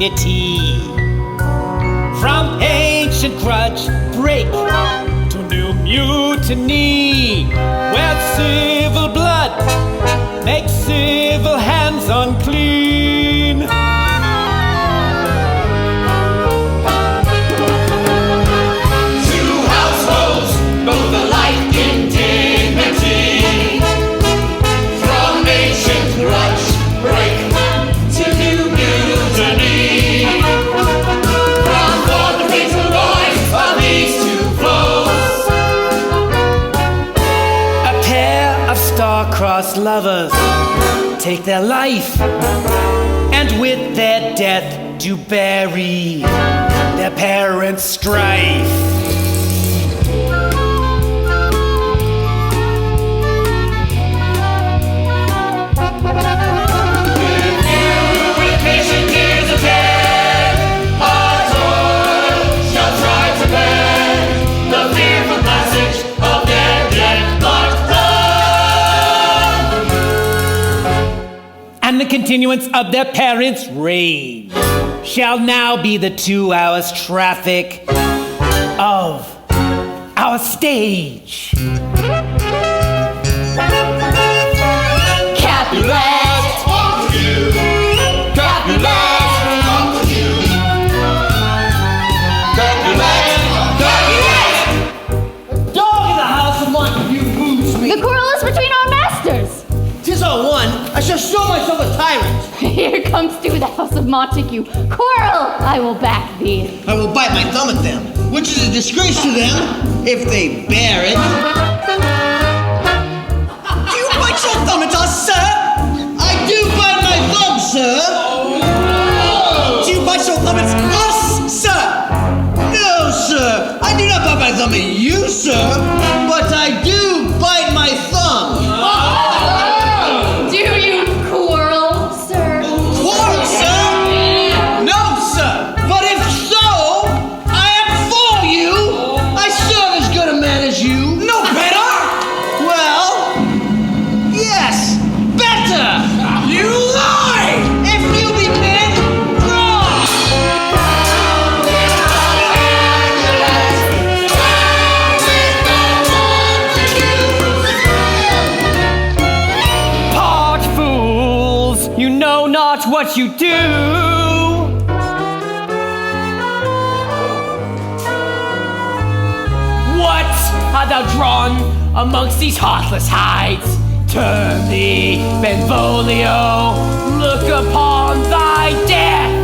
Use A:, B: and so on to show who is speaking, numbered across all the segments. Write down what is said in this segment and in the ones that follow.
A: dignity. From ancient grudge break to new mutiny, where civil blood makes civil hands unclean. Two households, both alike in dignity. From ancient grudge break to new mutiny. From wandering to noise of these two flows. A pair of star-crossed lovers take their life, and with their death do bury their parents' strife. And the continuance of their parents' reign shall now be the 2 hours traffic of our stage. Capulet, Capulet, Capulet. Dog in the house of Montague moves me.
B: The quarrel is between our masters.
A: 'Tis all one. I shall show myself a tyrant.
B: Here comes to the house of Montague. Quarrel, I will back thee.
C: I will bite my thumb at them, which is a disgrace to them, if they bear it. Do you bite your thumb at us, sir? I do bite my thumb, sir. Do you bite your thumb at us, sir? No, sir. I do not bite my thumb at you, sir, but I do bite my thumb.
B: Do you quarrel, sir?
C: Quarrel, sir? No, sir. But if so, I am for you. I serve as good a man as you. No better? Well, yes, better. You lie. If you be men, wrong.
A: Part fools, you know not what you do. What art thou drawn amongst these heartless hides? Turn thee, Benvolio, look upon thy death.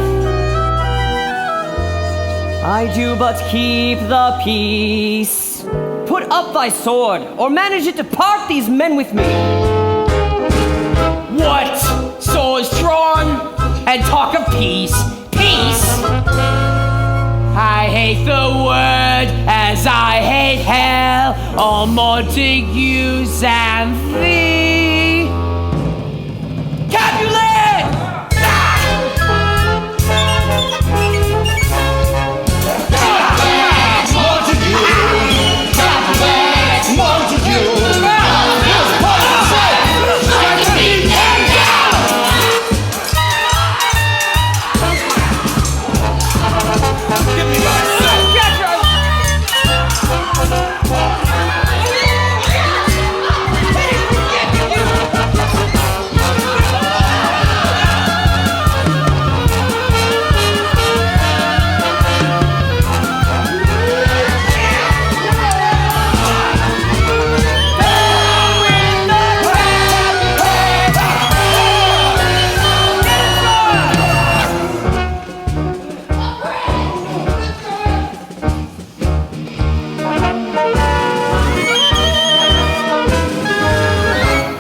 A: I do but keep the peace. Put up thy sword, or manage it to part these men with me. What? Swords drawn, and talk of peace? Peace? I hate the word as I hate hell, all Montagues and thee. Capulet!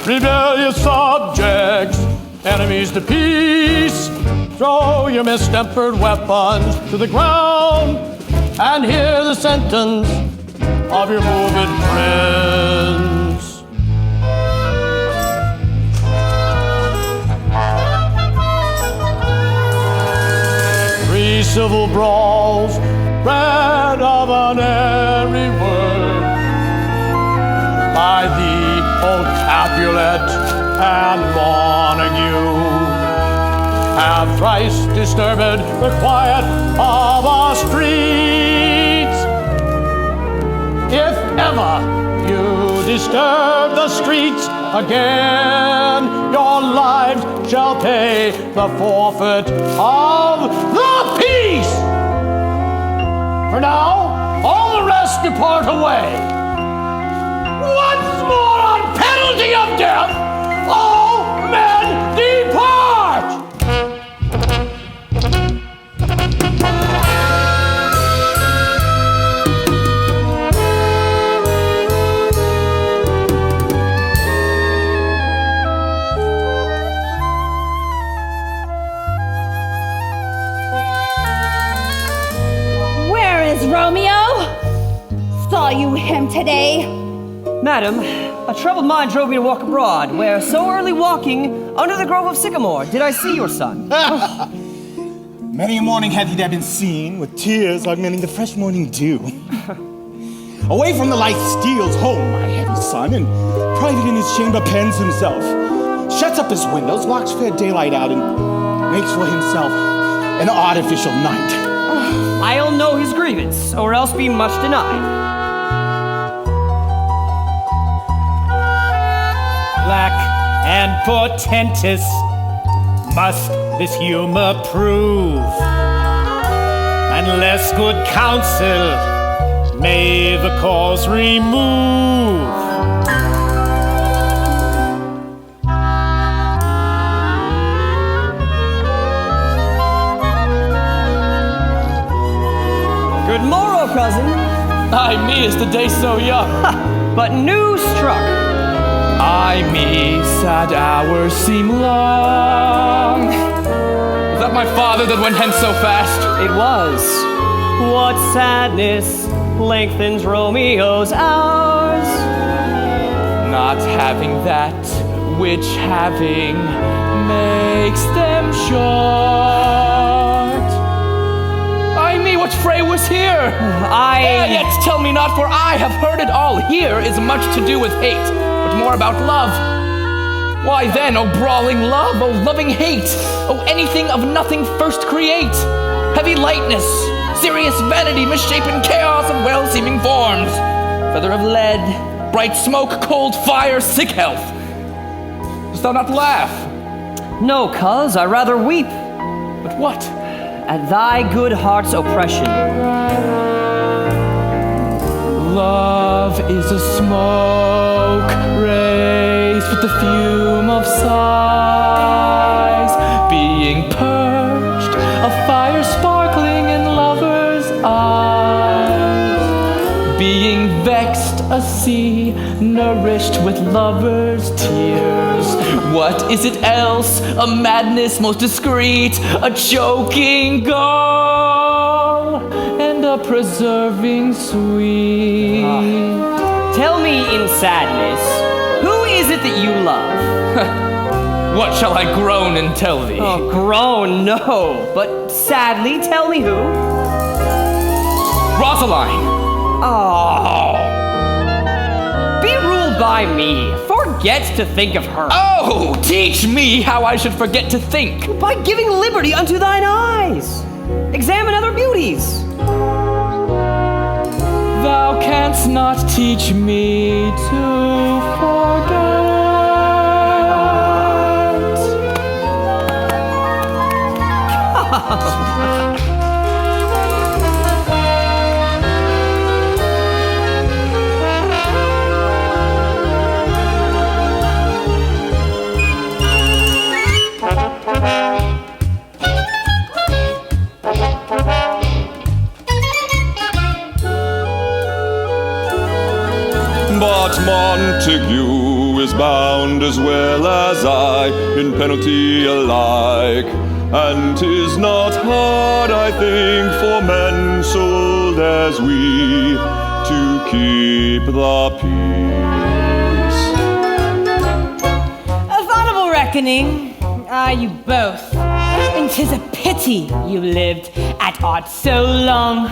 D: Rebellious subjects, enemies to peace, throw your mistempered weapons to the ground and hear the sentence of your moved prince. Three civil brawls, bred of an airy word, by thee, old Capulet and Montague, have thrice disturbed the quiet of our streets. If ever you disturb the streets again, your lives shall pay the forfeit of the peace. For now, all the rest depart away. Once more on penalty of death, all men depart!
B: Where is Romeo? Saw you him today?
E: Madam, a troubled mind drove me to walk abroad, where so early walking under the grove of sycamore did I see your son.
F: Many a morning hath he there been seen, with tears augmenting the fresh morning dew. Away from the light steals home my heavy son, and private in his chamber pens himself, shuts up his windows, locks fair daylight out, and makes for himself an artificial night.
E: I'll know his grievance, or else be much denied.
A: Black and portentous must this humor prove, unless good counsel may the cause remove.
E: Good morrow, cousin.
G: Ay me, is the day so young?
E: But new struck.
G: Ay me, sad hours seem long. Was that my father that went hence so fast?
E: It was. What sadness lengthens Romeo's hours?
G: Not having that which having makes them short. Ay me, what fray was here? Yet tell me not, for I have heard it all. Here is much to do with hate, but more about love. Why then, O brawling love, O loving hate, O anything of nothing first create, heavy lightness, serious vanity, misshapen chaos of well-seeming forms, feather of lead, bright smoke, cold fire, sick health. Dost thou not laugh?
E: No, cuz, I rather weep.
G: But what?
E: At thy good heart's oppression.
G: Love is a smoke raised with the fume of sighs, being purged, a fire sparkling in lovers' eyes, being vexed, a sea nourished with lovers' tears. What is it else? A madness most discreet, a choking gall, and a preserving sweet.
E: Tell me in sadness, who is it that you love?
G: What shall I groan and tell thee?
E: Oh, groan, no. But sadly, tell me who?
G: Rosaline!
E: Oh. Be ruled by me. Forget to think of her.
G: Oh, teach me how I should forget to think.
E: By giving liberty unto thine eyes. Examine other beauties.
G: Thou canst not teach me to forget.
H: But Montague is bound as well as I in penalty alike, and 'tis not hard, I think, for men so old as we to keep the peace.
I: Of honorable reckoning are you both, and 'tis a pity you lived at odds so long.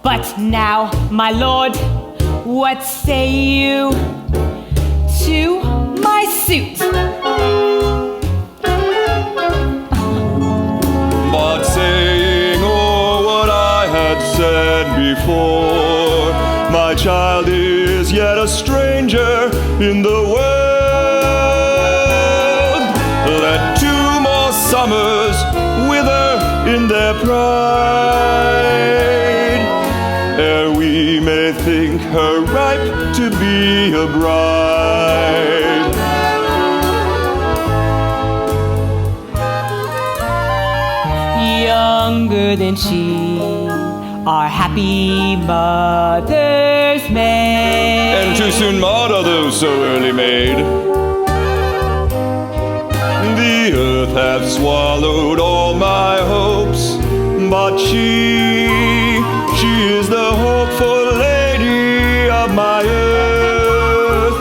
I: But now, my lord, what say you to my suit?
H: said before, my child is yet a stranger in the world. Let 2 more summers wither in their pride, ere we may think her ripe to be a bride.
I: Younger than she, our happy mother's maid.
H: And too soon marred are those so early made. The earth hath swallowed all my hopes, but she is the hopeful lady of my earth.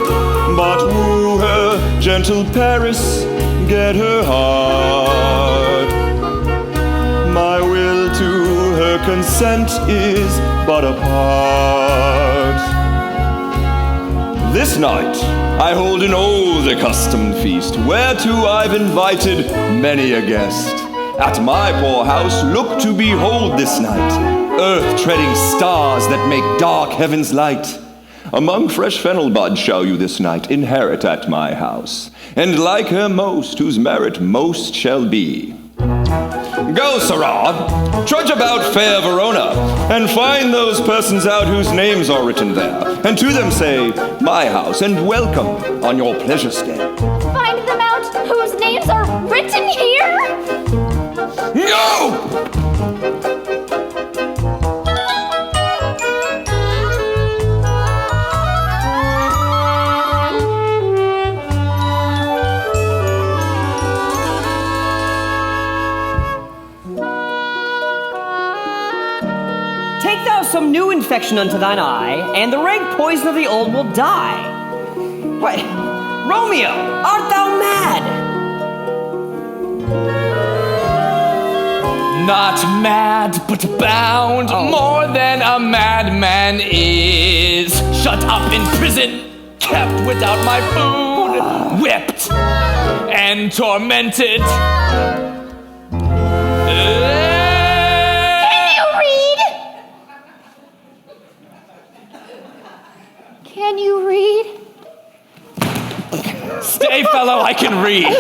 H: But woo her, gentle Paris, get her heart. My will to her consent is but a part. This night I hold an old accustomed feast, whereto I've invited many a guest. At my poor house look to behold this night earth-treading stars that make dark heavens light. Among fresh fennel buds shall you this night inherit at my house, and like her most, whose merit most shall be. Go, sirrah, trudge about fair Verona, and find those persons out whose names are written there, and to them say, my house, and welcome on your pleasure stay.
B: Find them out whose names are written here?
H: No!
E: Take thou some new infection unto thine eye, and the rank poison of the old will die. Why, Romeo, art thou mad?
G: Not mad, but bound, more than a madman is. Shut up in prison, kept without my food, whipped and tormented.
B: Can you read?
G: Stay, fellow, I can read.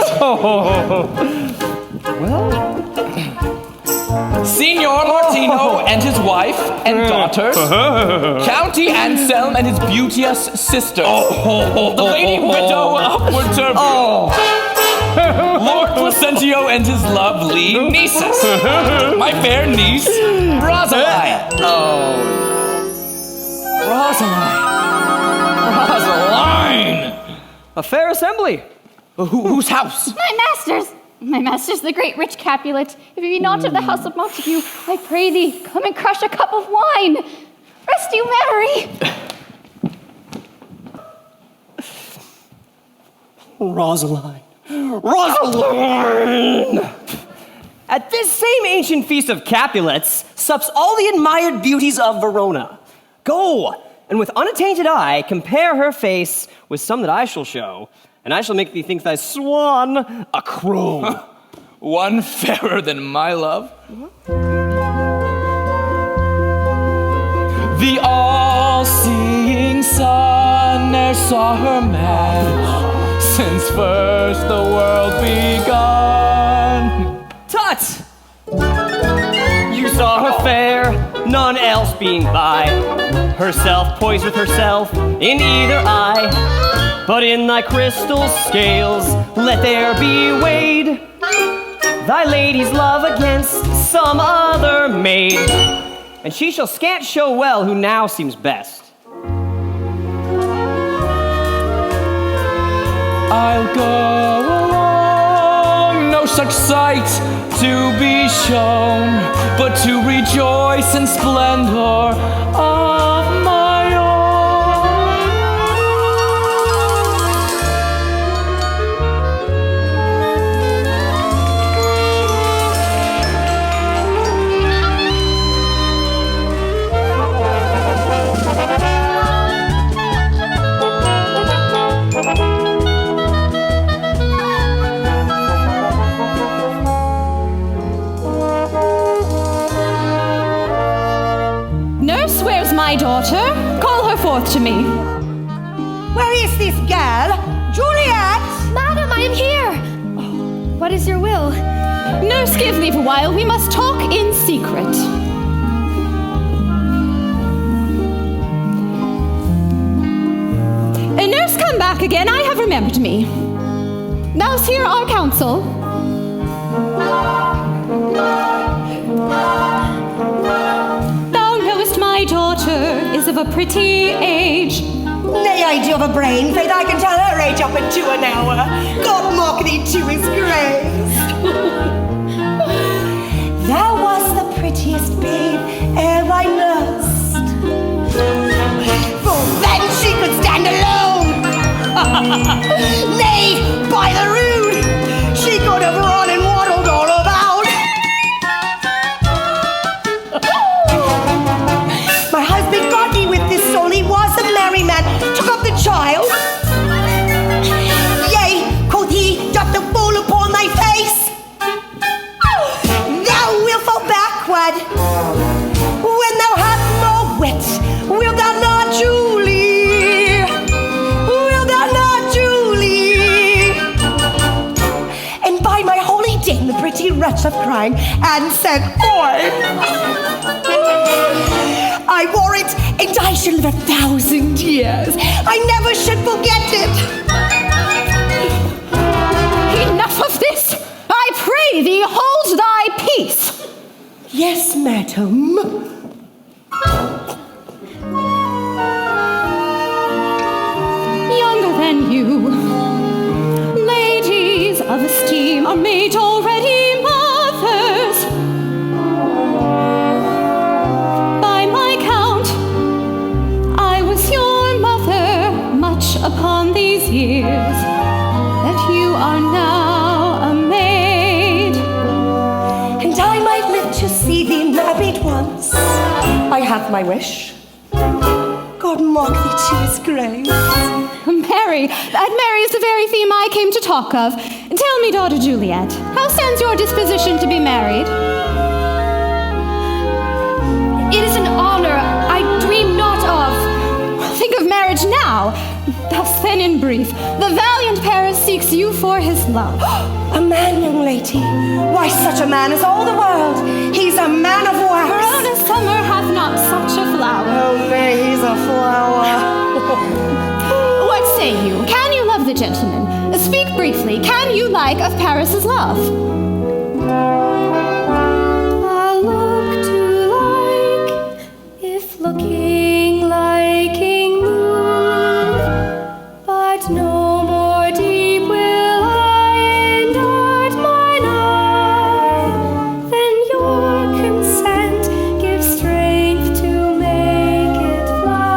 G: Signor Martino and his wife and daughters, County Anselm and his beauteous sister, the lady widow upward turbulent, Lord Placentio and his lovely nieces, my fair niece, Rosaline. Rosaline.
E: A fair assembly.
G: Whose house?
B: My master's the great rich Capulet. If you be not of the house of Montague, I pray thee, come and crush a cup of wine. Rest you merry.
E: Rosaline. At this same ancient feast of Capulets sups all the admired beauties of Verona. Go, and with unattainted eye compare her face with some that I shall show, and I shall make thee think thy swan a crow.
G: One fairer than my love. The all-seeing sun ne'er saw her match since first the world begun.
E: Tut! You saw her fair, none else being by, herself poised with herself in either eye. But in thy crystal scales let there be weighed thy lady's love against some other maid, and she shall scant show well who now seems best.
G: I'll go along, no such sight to be shown, but to rejoice in splendor of my own.
I: my daughter? Call her forth to me.
J: Where is this girl? Juliet!
B: Madam, I am here. Oh, what is your will?
I: Nurse, give leave a while. We must talk in secret. Nurse, come back again. I have remembered me. Thou's hear our counsel. Thou knowest my daughter is of a pretty age.
J: Nay, I do have a brain, faith I can tell her age up into an hour. God mock thee to his grace. Thou wast the prettiest babe e'er I nursed. For then she could stand alone. Nay, by the rood, she could have run and waddled all about. My husband got me with this soul, he was a merry man, took up the child. Yea, quoth he, doth the fall upon thy face? Thou wilt fall backward, when thou hast no wit, wilt thou not, Julie? Wilt thou not, Julie? And by my holy dame, the pretty wretch of crying, and said, Oi! I wore it, and I should live 1,000 years. I never should forget it.
I: Enough of this! I pray thee, hold thy peace.
J: Yes, madam.
I: Younger than you, ladies of esteem are made already mothers. By my count, I was your mother much upon these years that you are now a maid.
J: And I might live to see thee married once. I have my wish. God mock thee to his grace.
I: Mary, that Mary is the very theme I came to talk of. Tell me, daughter Juliet, how stands your disposition to be married?
B: It is an honor I dream not of.
I: Think of marriage now. Thus then, in brief, the valiant Paris seeks you for his love.
J: A man, young lady. Why, such a man is all the world. He's a man of wax.
I: Corona summer hath not such a flower.
J: Oh, nay, he's a flower.
I: What say you? Can you love the gentleman? Speak briefly. Can you like of Paris's love?
B: I look to like, if looking liking move, but no more deep will I endart mine eye, then your consent gives strength to make it fly.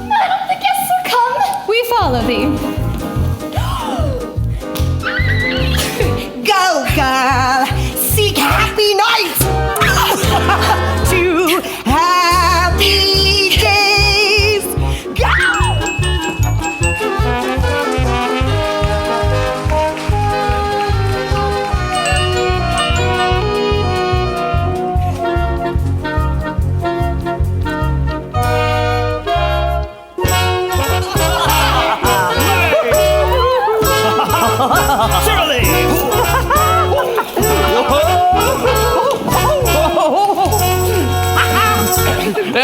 B: Madam, the guests are come.
I: We follow thee.
J: Go, girl. Seek happy nights. To happy days. Go!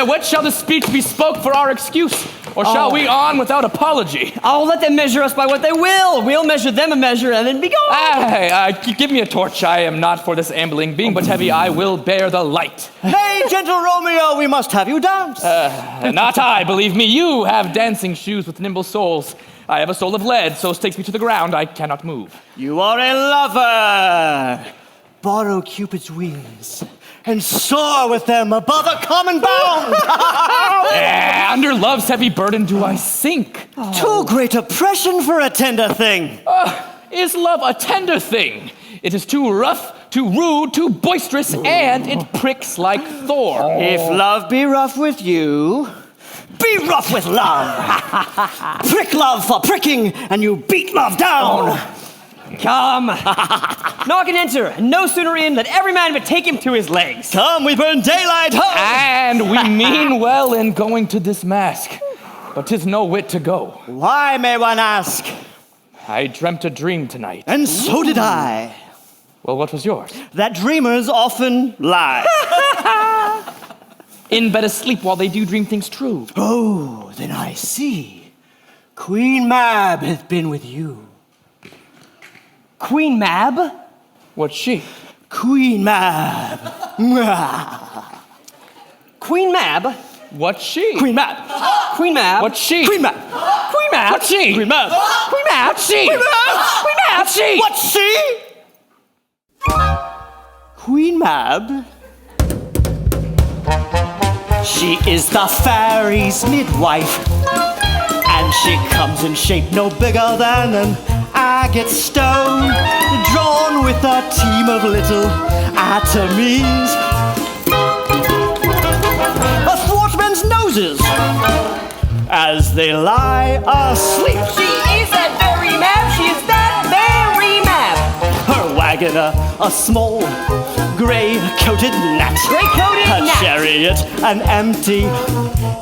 G: What shall the speech be spoke for our excuse? Or shall we on without apology?
E: Oh, let them measure us by what they will. We'll measure them a measure and then be gone.
G: Hey, give me a torch. I am not for this ambling being, but heavy I will bear the light.
K: Nay, gentle Romeo, we must have you dance.
G: Not I, believe me. You have dancing shoes with nimble soles. I have a soul of lead, so stakes me to the ground. I cannot move.
K: You are a lover. Borrow Cupid's wings and soar with them above a common bound.
G: Under love's heavy burden do I sink.
K: Too great oppression for a tender thing.
G: Is love a tender thing? It is too rough, too rude, too boisterous, and it pricks like thorn.
K: If love be rough with you, be rough with love. Prick love for pricking, and you beat love down.
E: Come. Knock and enter, and no sooner in, let every man but take him to his legs.
K: Come, we burn daylight home.
G: And we mean well in going to this mask, but 'tis no whit to go.
K: Why, may one ask?
G: I dreamt a dream tonight.
K: And so did I.
G: Well, what was yours?
K: That dreamers often lie.
G: In bed asleep while they do dream things true.
K: Oh, then I see. Queen Mab hath been with you.
E: Queen Mab?
G: What's she?
K: Queen Mab.
E: Queen Mab?
G: What's she?
K: Queen Mab.
E: Queen Mab?
G: What's she?
K: Queen Mab.
E: Queen Mab?
G: What's she?
K: Queen Mab.
E: Queen Mab?
G: What's she?
K: Queen Mab.
E: Queen Mab?
G: What's she?
K: What's she? Queen Mab. She is the fairy's midwife, and she comes in shape no bigger than an agate stone, drawn with a team of little atomies athwart men's noses as they lie asleep.
E: She is that very Mab. She is that very Mab.
K: Her wagon a small gray-coated gnat.
E: Gray-coated
K: Her
E: gnat.
K: chariot an empty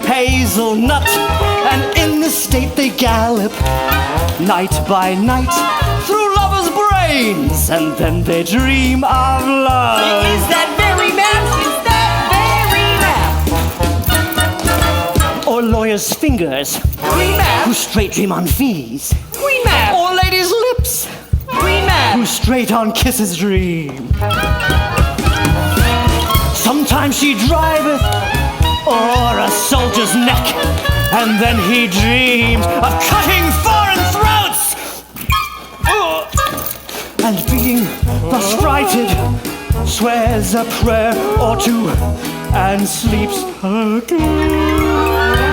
K: hazelnut. And in the state they gallop night by night through lovers' brains, and then they dream of love.
E: She is that very Mab. She is that very Mab.
K: Or lawyers' fingers
E: Queen Mab.
K: who straight dream on fees.
E: Queen Mab.
K: Or ladies' lips
E: Queen Mab.
K: who straight on kisses dream. Sometimes she driveth o'er a soldier's neck, and then he dreams of cutting foreign throats. And being thus frighted, swears a prayer or two, and sleeps again.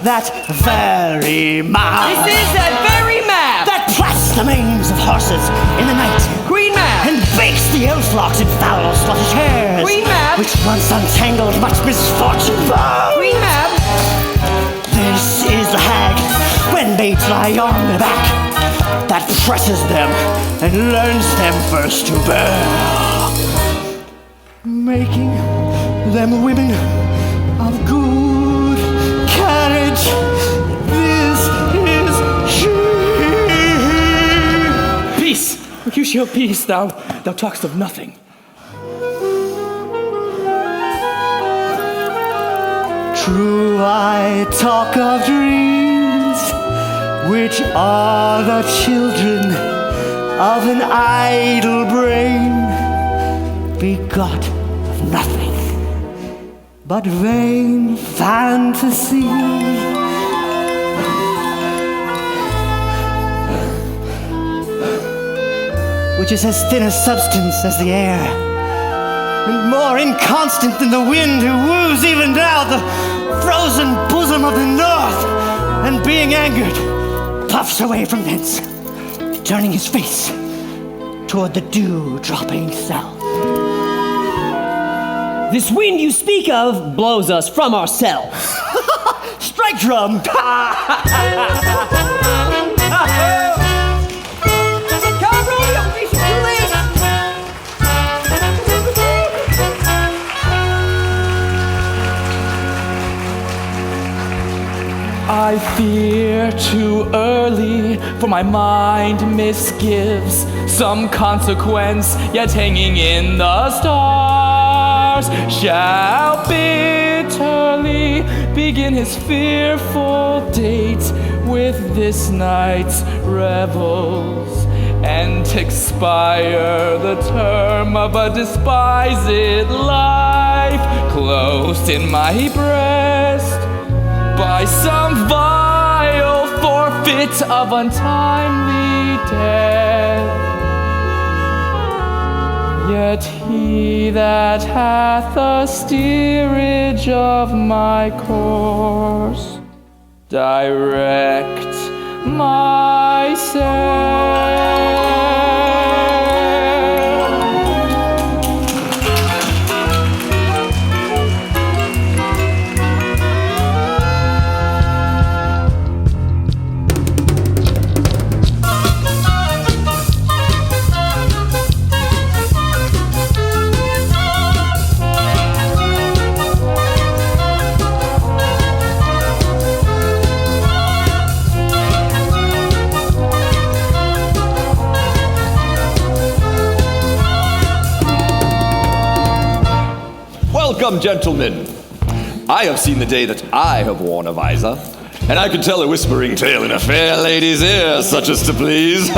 K: That very Mab.
E: This is that very Mab.
K: That plats the manes of horses in the night.
E: Queen Mab.
K: And bakes the old flocks in foul sluttish hairs.
E: Queen Mab.
K: Which once untangled much misfortune.
E: Queen Mab.
K: This is the hag, when maids lie on their back, that presses them and learns them first to bear, making them women of good carriage. This is she.
G: Peace! You shall peace, thou talkst of nothing.
K: True, I talk of dreams, which are the children of an idle brain, begot of nothing but vain fantasy. Which is as thin a substance as the air, and more inconstant than the wind who woos even now the frozen bosom of the north, and being angered, puffs away from thence, turning his face toward the dew-dropping south.
E: This wind you speak of blows us from ourselves.
K: Strike drum!
G: I fear too early, for my mind misgives some consequence yet hanging in the stars shall bitterly begin his fearful date with this night's revels and expire the term of a despised life, closed in my breast by some vile forfeit of untimely death. Yet he that hath the steerage of my course direct myself.
H: Welcome, gentlemen. I have seen the day that I have worn a visor, and I can tell a whispering tale in a fair lady's ear, such as to please.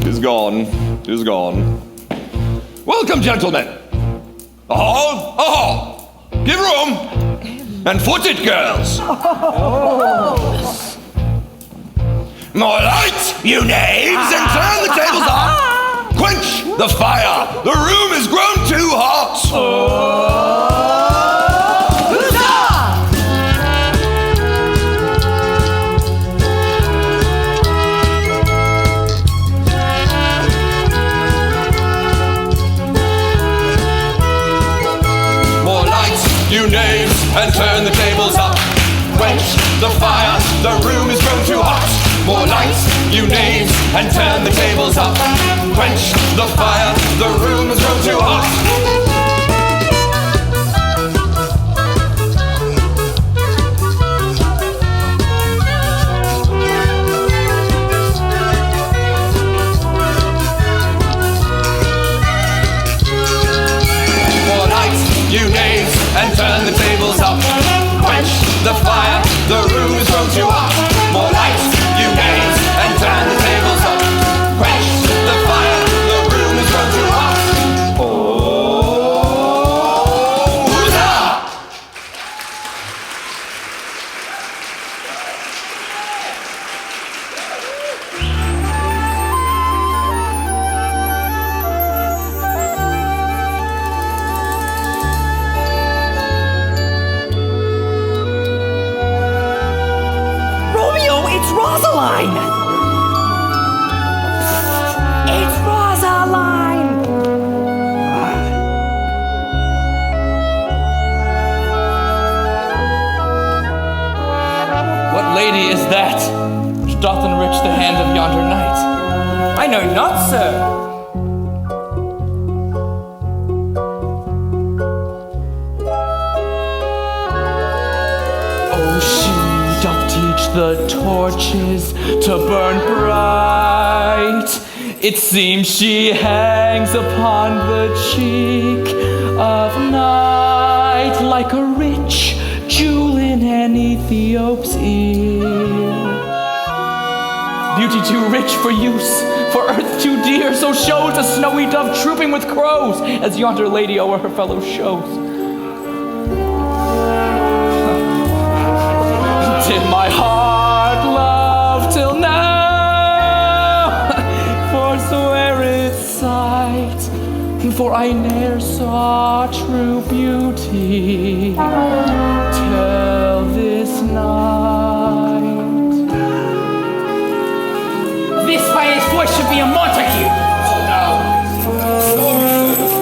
H: Is gone. Is gone. Welcome, gentlemen. Oh, give room. And foot it, girls. More light, you knaves, and turn the tables up. Quench the fire. The room has grown too hot. More light, you knaves, and turn the tables up. Quench the fire. The room has grown too hot. More lights, you knaves, and turn the tables up. Quench the fire, the room has grown too hot. More lights, you knaves, and turn the tables up. Quench the fire, the room has grown too hot. More lights, you knaves, and turn the tables up. Quench the fire, the room has grown too hot. Oh, huzzah!
J: Romeo, it's Rosaline! It's Rosaline!
G: What lady is that which doth enrich the hand of yonder knight?
E: I know not, sir.
G: Oh, she doth teach the torches to burn bright. It seems she hangs upon the cheek of night like a rich jewel in an Ethiop's ear. Beauty too rich for use, for earth too dear, so shows the snowy dove trooping with crows, as yonder lady o'er her fellows shows. Did my heart love till now, forswear its sight, for I ne'er saw true beauty till this night.
A: This by his voice should be a Montague.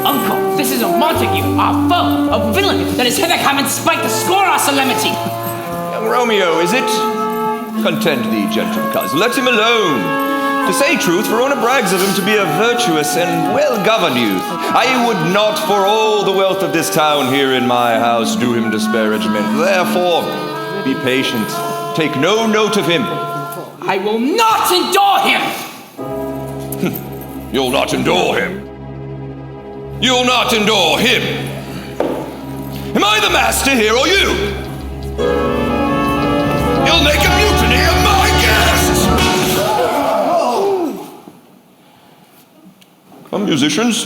A: Uncle, this is a Montague, our foe, a villain that is hither come in spite to scorn our solemnity.
H: Young Romeo, is it? Content thee, gentle cousin. Let him alone. To say truth, Verona brags of him to be a virtuous and well-governed youth. I would not for all the wealth of this town here in my house do him disparagement. Therefore, be patient. Take no note of him.
A: I will not endure him!
H: You'll not endure him. You'll not endure him. Am I the master here or you? You'll make a mutiny of my guests! musicians.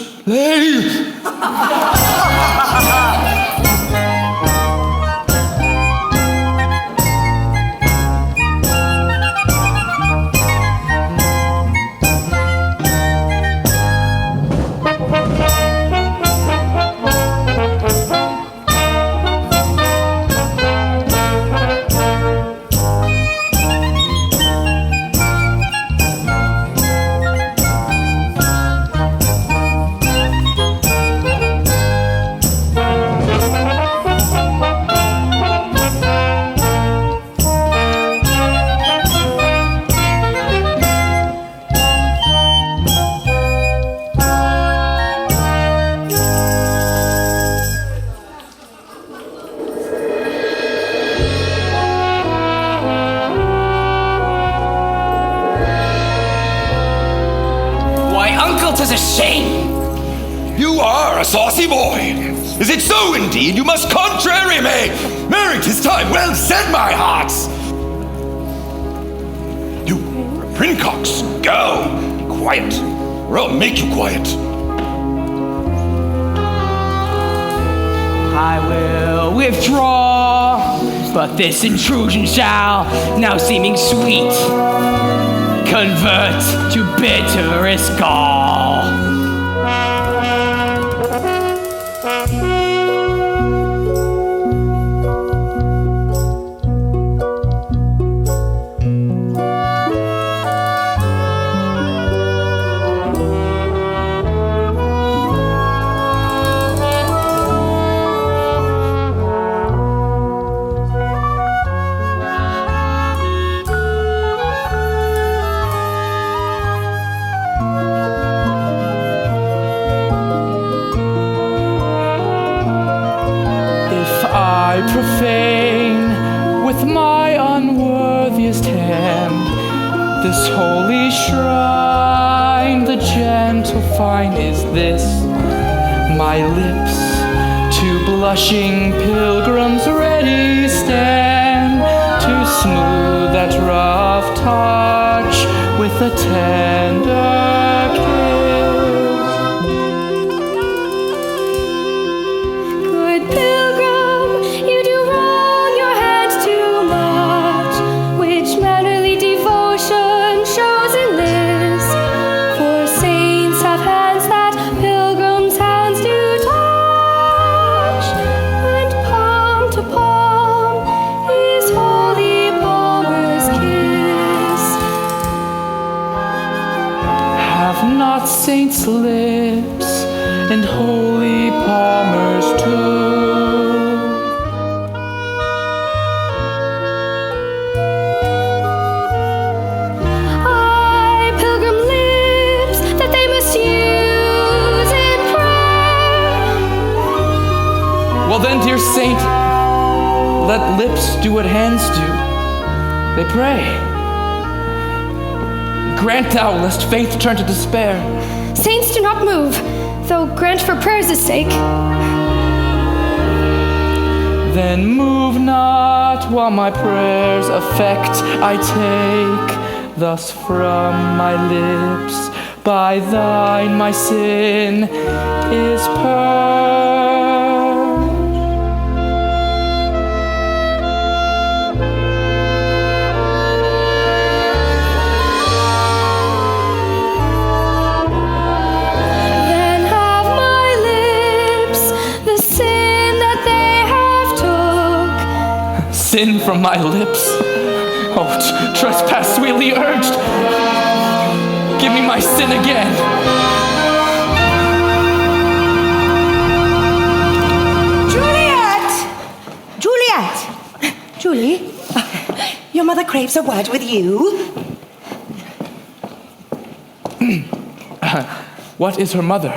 G: A shame.
H: You are a saucy boy. Is it so indeed? You must contrary me. Marry, 'tis time. Well said, my hearts. You, Princox, go. Be quiet, or I'll make you quiet.
G: I will withdraw, but this intrusion shall, now seeming sweet, convert to bitterest gall. Profane with my unworthiest hand this holy shrine. The gentle fine is this, my lips to blushing pilgrims ready stand to smooth that rough touch with a tender kiss.
B: Good pilgrim, you do wrong your hands too much, which mannerly devotion shows in this. For saints have hands that pilgrims' hands do touch, and palm to palm is holy palmer's kiss.
G: Have not saints' lips and holy palmers too?
B: Aye, pilgrim lips that they must use in prayer.
G: Well then, dear saint, let lips do what hands do. They pray. Grant thou, lest faith turn to despair.
B: Saints do not move, though grant for prayers' sake.
G: Then move not while my prayers effect I take. Thus from my lips, by thine my sin is purged.
B: Then have my lips the sin that they have took.
G: Sin from my lips. Oh, trespass sweetly urged. Give me my sin again.
J: Juliet! Juliet! Julie, your mother craves a word with you.
G: What is her mother?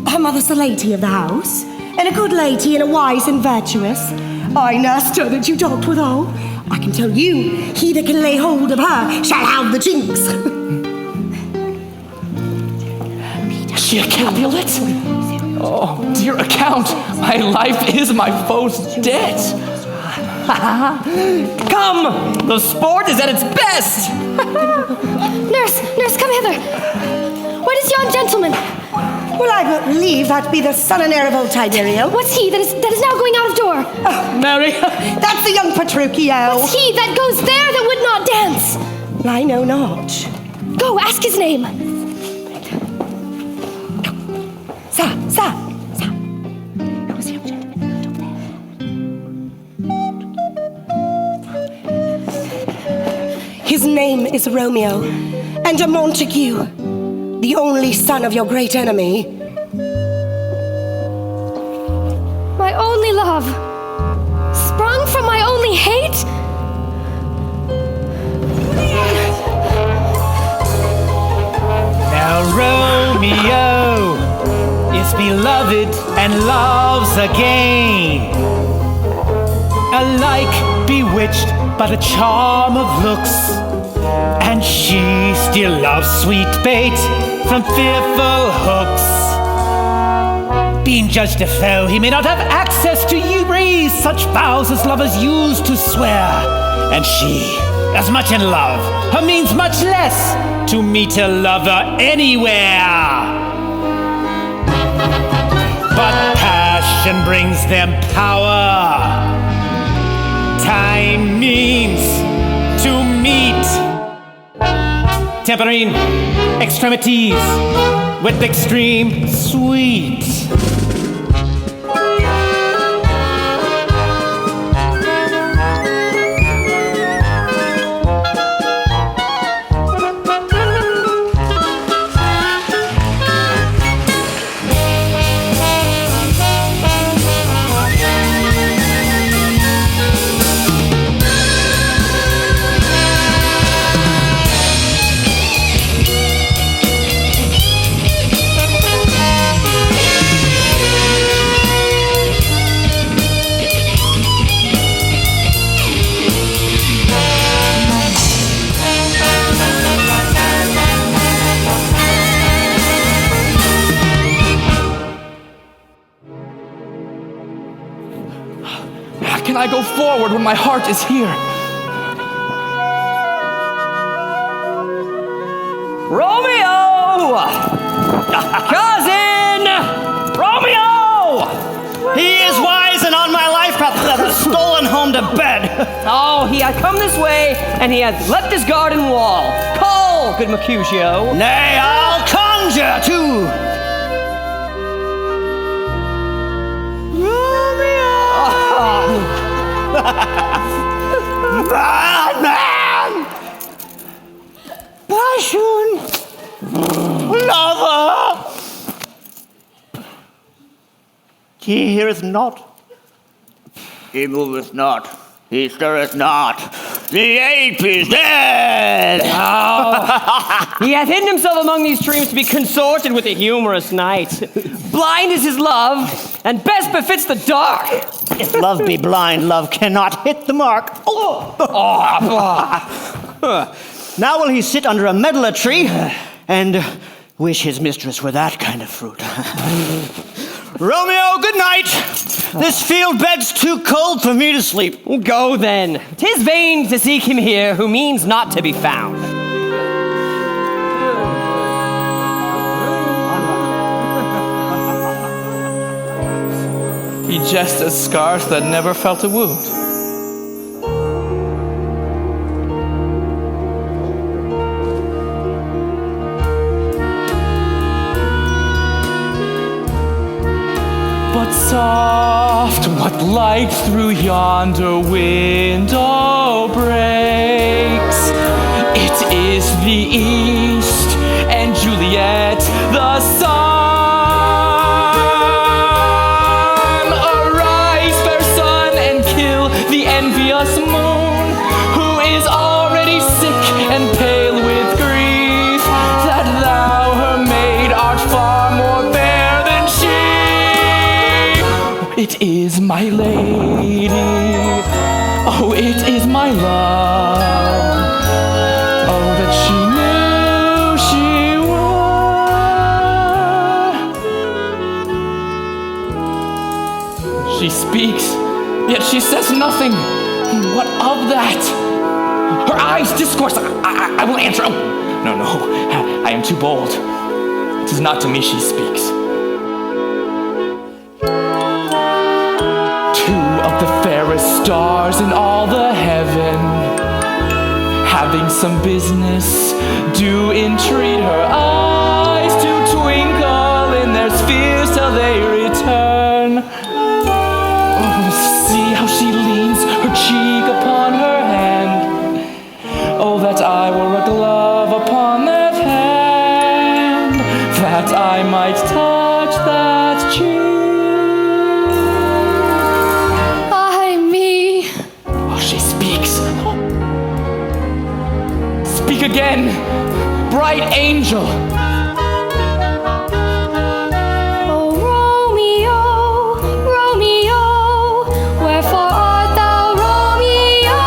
J: Her mother's the lady of the house, and a good lady and a wise and virtuous. I nursed her that you talked withal. I can tell you, he that can lay hold of her shall have the jinx.
G: She a Capulet? Oh, dear account, my life is my foe's debt.
E: Come! The sport is at its best!
B: Nurse, come hither. What is yon gentleman?
J: Well, I believe that be the son and heir of old Tiberio.
B: What's he that is now going out of door?
G: Mary.
J: That's the young Petruchio.
B: What's he that goes there that would not dance?
J: I know not.
B: Go, ask his name.
J: Sa. His name is Romeo, and a Montague, the only son of your great enemy.
B: My only love, sprung from my only hate?
A: Now Romeo is beloved and loves again, alike bewitched by the charm of looks, and she still loves sweet bait from fearful hooks. Being judged a foe, he may not have access to raise such vows as lovers used to swear, and she, as much in love, her means much less to meet a lover anywhere. But passion brings them power. Time means to meet. Tempering extremities with extreme sweet.
G: Can I go forward when my heart is here?
E: Romeo! Cousin! Romeo!
K: He is wise and on my life hath stolen home to bed.
E: Oh, he hath come this way, and he hath left his garden wall. Call, good Mercutio.
K: Nay, I'll conjure too.
A: Man! Passion! Lover! He heareth not. He moveth not. He stirreth not. The ape is dead!
E: He hath hidden himself among these streams to be consorted with a humorous knight. Blind is his love, and best befits the dark.
K: If love be blind, love cannot hit the mark. Now will he sit under a medlar tree and wish his mistress were that kind of fruit. Romeo, good night. This field bed's too cold for me to sleep.
E: Go then. 'Tis vain to seek him here who means not to be found.
G: He jests as scars that never felt a wound. But soft, what light through yonder window breaks? It is the east, and Juliet the sun. Arise, fair sun, and kill the envious moon, who is already sick and pale with grief, that thou, her maid, art far more fair than she. It is my lady, oh, it is my love, oh, that she knew she were. She speaks, yet she says nothing. What of that? Her eyes discourse. I will answer. Oh, no, I am too bold. 'tis not to me she speaks. Two of the fairest stars in all the heaven, having some business, do entreat her eyes to twinkle in their spheres till they return. Oh, see how she leans her cheek upon her hand. Oh, that I were a glove upon that hand, that I might touch that cheek.
B: Ay me.
G: Oh, she speaks. Speak again, bright angel.
B: Oh, Romeo, Romeo, wherefore art thou Romeo?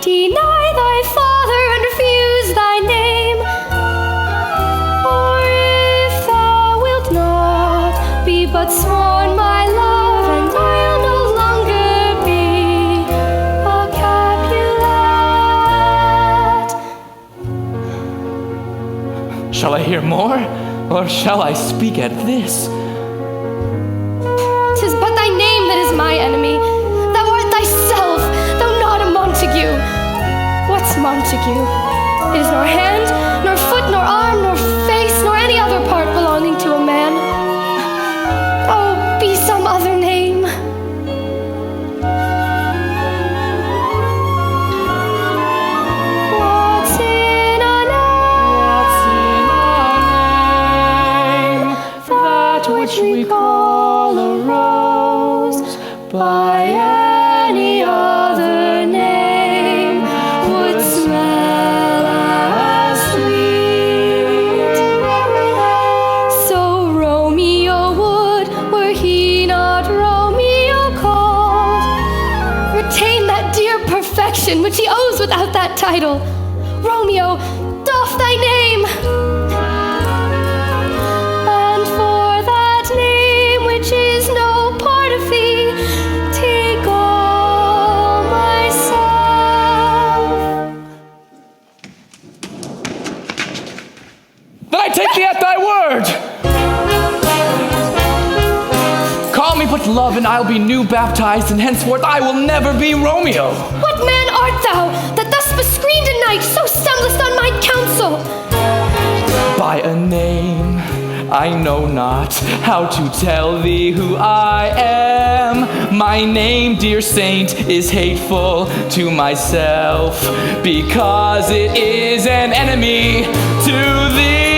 B: Deny thy father and refuse thy name. Or if thou wilt not, be but sworn my love, and I'll no longer be a Capulet.
G: Shall I hear more, or shall I speak at this?
B: 'Tis but thy name that is my enemy. Thou art thyself, though not a Montague. What's Montague? It is nor hand, nor foot, nor arm, nor face, nor any other part belonging to a man. Oh, be some other name. What's in a name?
G: That which we call a rose, by any other name would smell as sweet.
B: So Romeo would, were he not Romeo called, retain that dear perfection which he owes without that title. Romeo, doff thy name. And for that name which is no part of thee, take all myself.
G: Then I take thee at thy word. Call me but love, and I'll be new baptized, and henceforth I will never be Romeo.
B: What man art thou that thus bescreened a knight so stumblest on my counsel?
G: By a name I know not how to tell thee who I am. My name, dear saint, is hateful to myself, because it is an enemy to thee.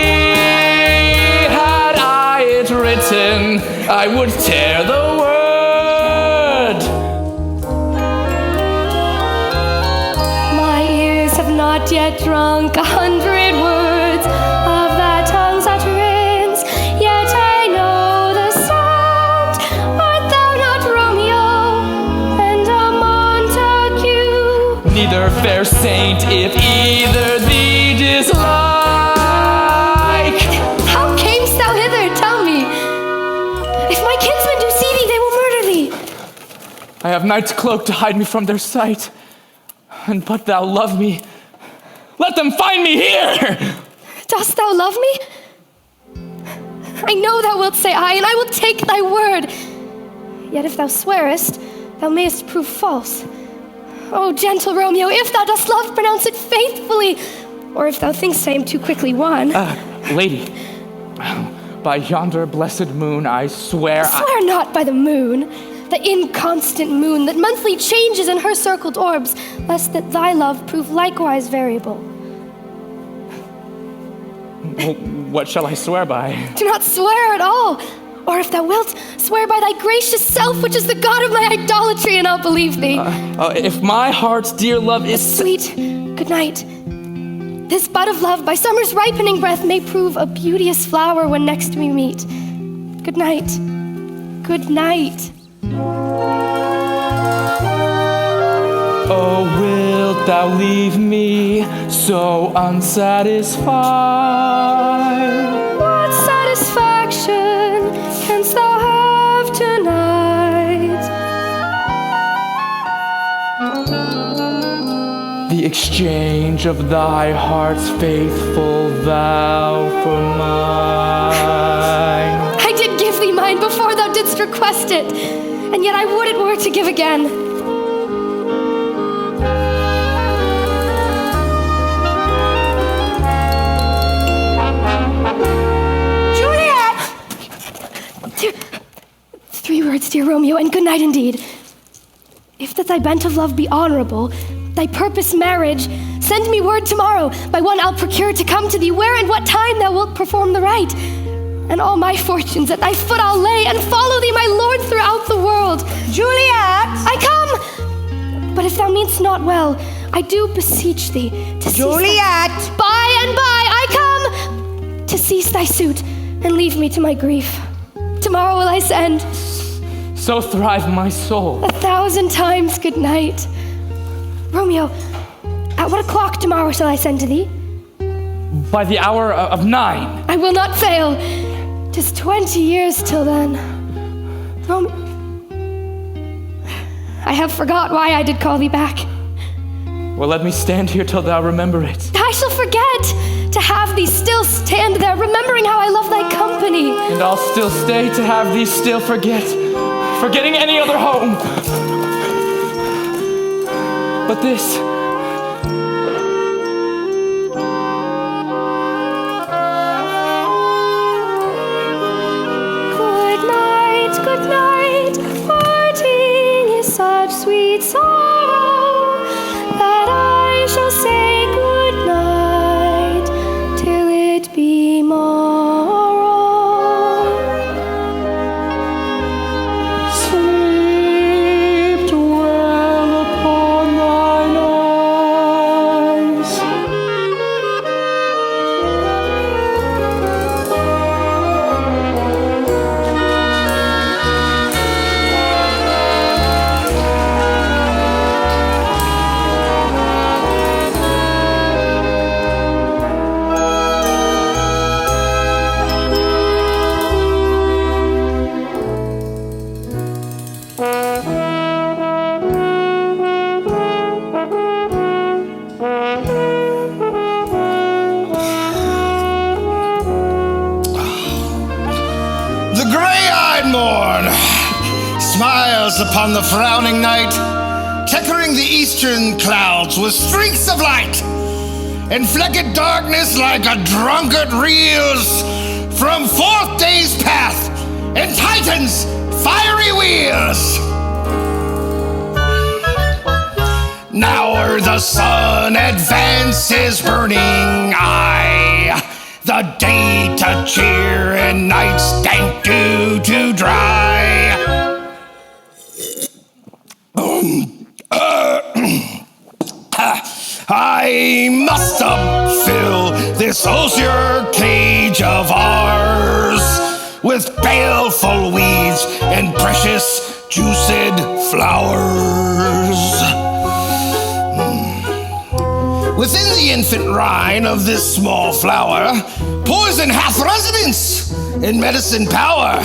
G: Had I it written, I would tear the word.
B: My ears have not yet drunk 100 words of that tongue's utterance, yet I know the sound. Art thou not Romeo and a Montague?
G: Neither, fair saint, if either thee dislike.
B: How camest thou hither? Tell me. If my kinsmen do see thee, they will murder thee.
G: I have night's cloak to hide me from their sight. And but thou love me, let them find me here!
B: Dost thou love me? I know thou wilt say aye, and I will take thy word. Yet if thou swearest, thou mayest prove false. Oh, gentle Romeo, if thou dost love, pronounce it faithfully. Or if thou thinkst I am too quickly won.
G: Lady, by yonder blessed moon, I swear
B: Swear not by the moon, the inconstant moon that monthly changes in her circled orbs, lest that thy love prove likewise variable.
G: What shall I swear by?
B: Do not swear at all. Or if thou wilt, swear by thy gracious self, which is the god of my idolatry, and I'll believe thee.
G: If my heart's dear love is
B: Sweet, good night. This bud of love by summer's ripening breath may prove a beauteous flower when next we meet. Good night. Good night.
G: Oh, wilt thou leave me so unsatisfied?
B: What satisfaction canst thou have tonight?
G: the exchange of thy heart's faithful vow for mine.
B: I did give thee mine before thou didst request it, and yet I would it were to give again.
J: Juliet!
B: 3 words, dear Romeo, and good night indeed. If that thy bent of love be honorable, thy purpose marriage, send me word tomorrow, by one I'll procure to come to thee, where and what time thou wilt perform the rite. And all my fortunes at thy foot I'll lay, and follow thee, my lord, throughout the world.
J: Juliet!
B: I come! But if thou mean'st not well, I do beseech thee to
J: Juliet!
B: By and by I come to cease thy suit, and leave me to my grief. Tomorrow will I send.
G: So thrive my soul.
B: 1,000 times good night. Romeo, at what o'clock tomorrow shall I send to thee?
G: By the hour of 9.
B: I will not fail. 'Tis 20 years till then. Romeo, I have forgot why I did call thee back.
G: Well, let me stand here till thou remember it.
B: I shall forget to have thee still stand there, remembering how I love thy company.
G: And I'll still stay to have thee still forgetting any other home. But this.
B: Good night, parting is such sweet sorrow that I shall say good night till it be morrow.
G: Sleep dwell upon thine eyes.
F: The gray-eyed morn smiles upon the frowning night, checkering the eastern clouds with streaks of light, and flecked darkness like a drunkard reels from forth day's path and Titan's fiery wheels. Now o'er the sun advances burning eye, the day to cheer and night's dank dew to dry. I must fill this osier cage of ours with baleful weeds and precious juiced flowers. Within the infant rind of this small flower, poison hath residence and medicine power.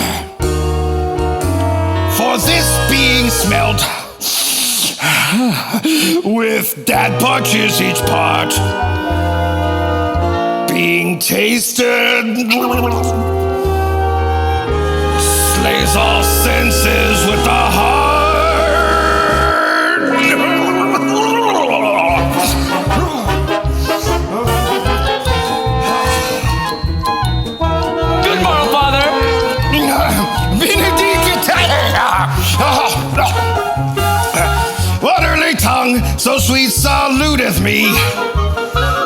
F: For this being smelt with dad punches each part, being tasted slays all senses with the heart.
G: Good morrow, Father.
F: What early tongue so sweet saluteth me?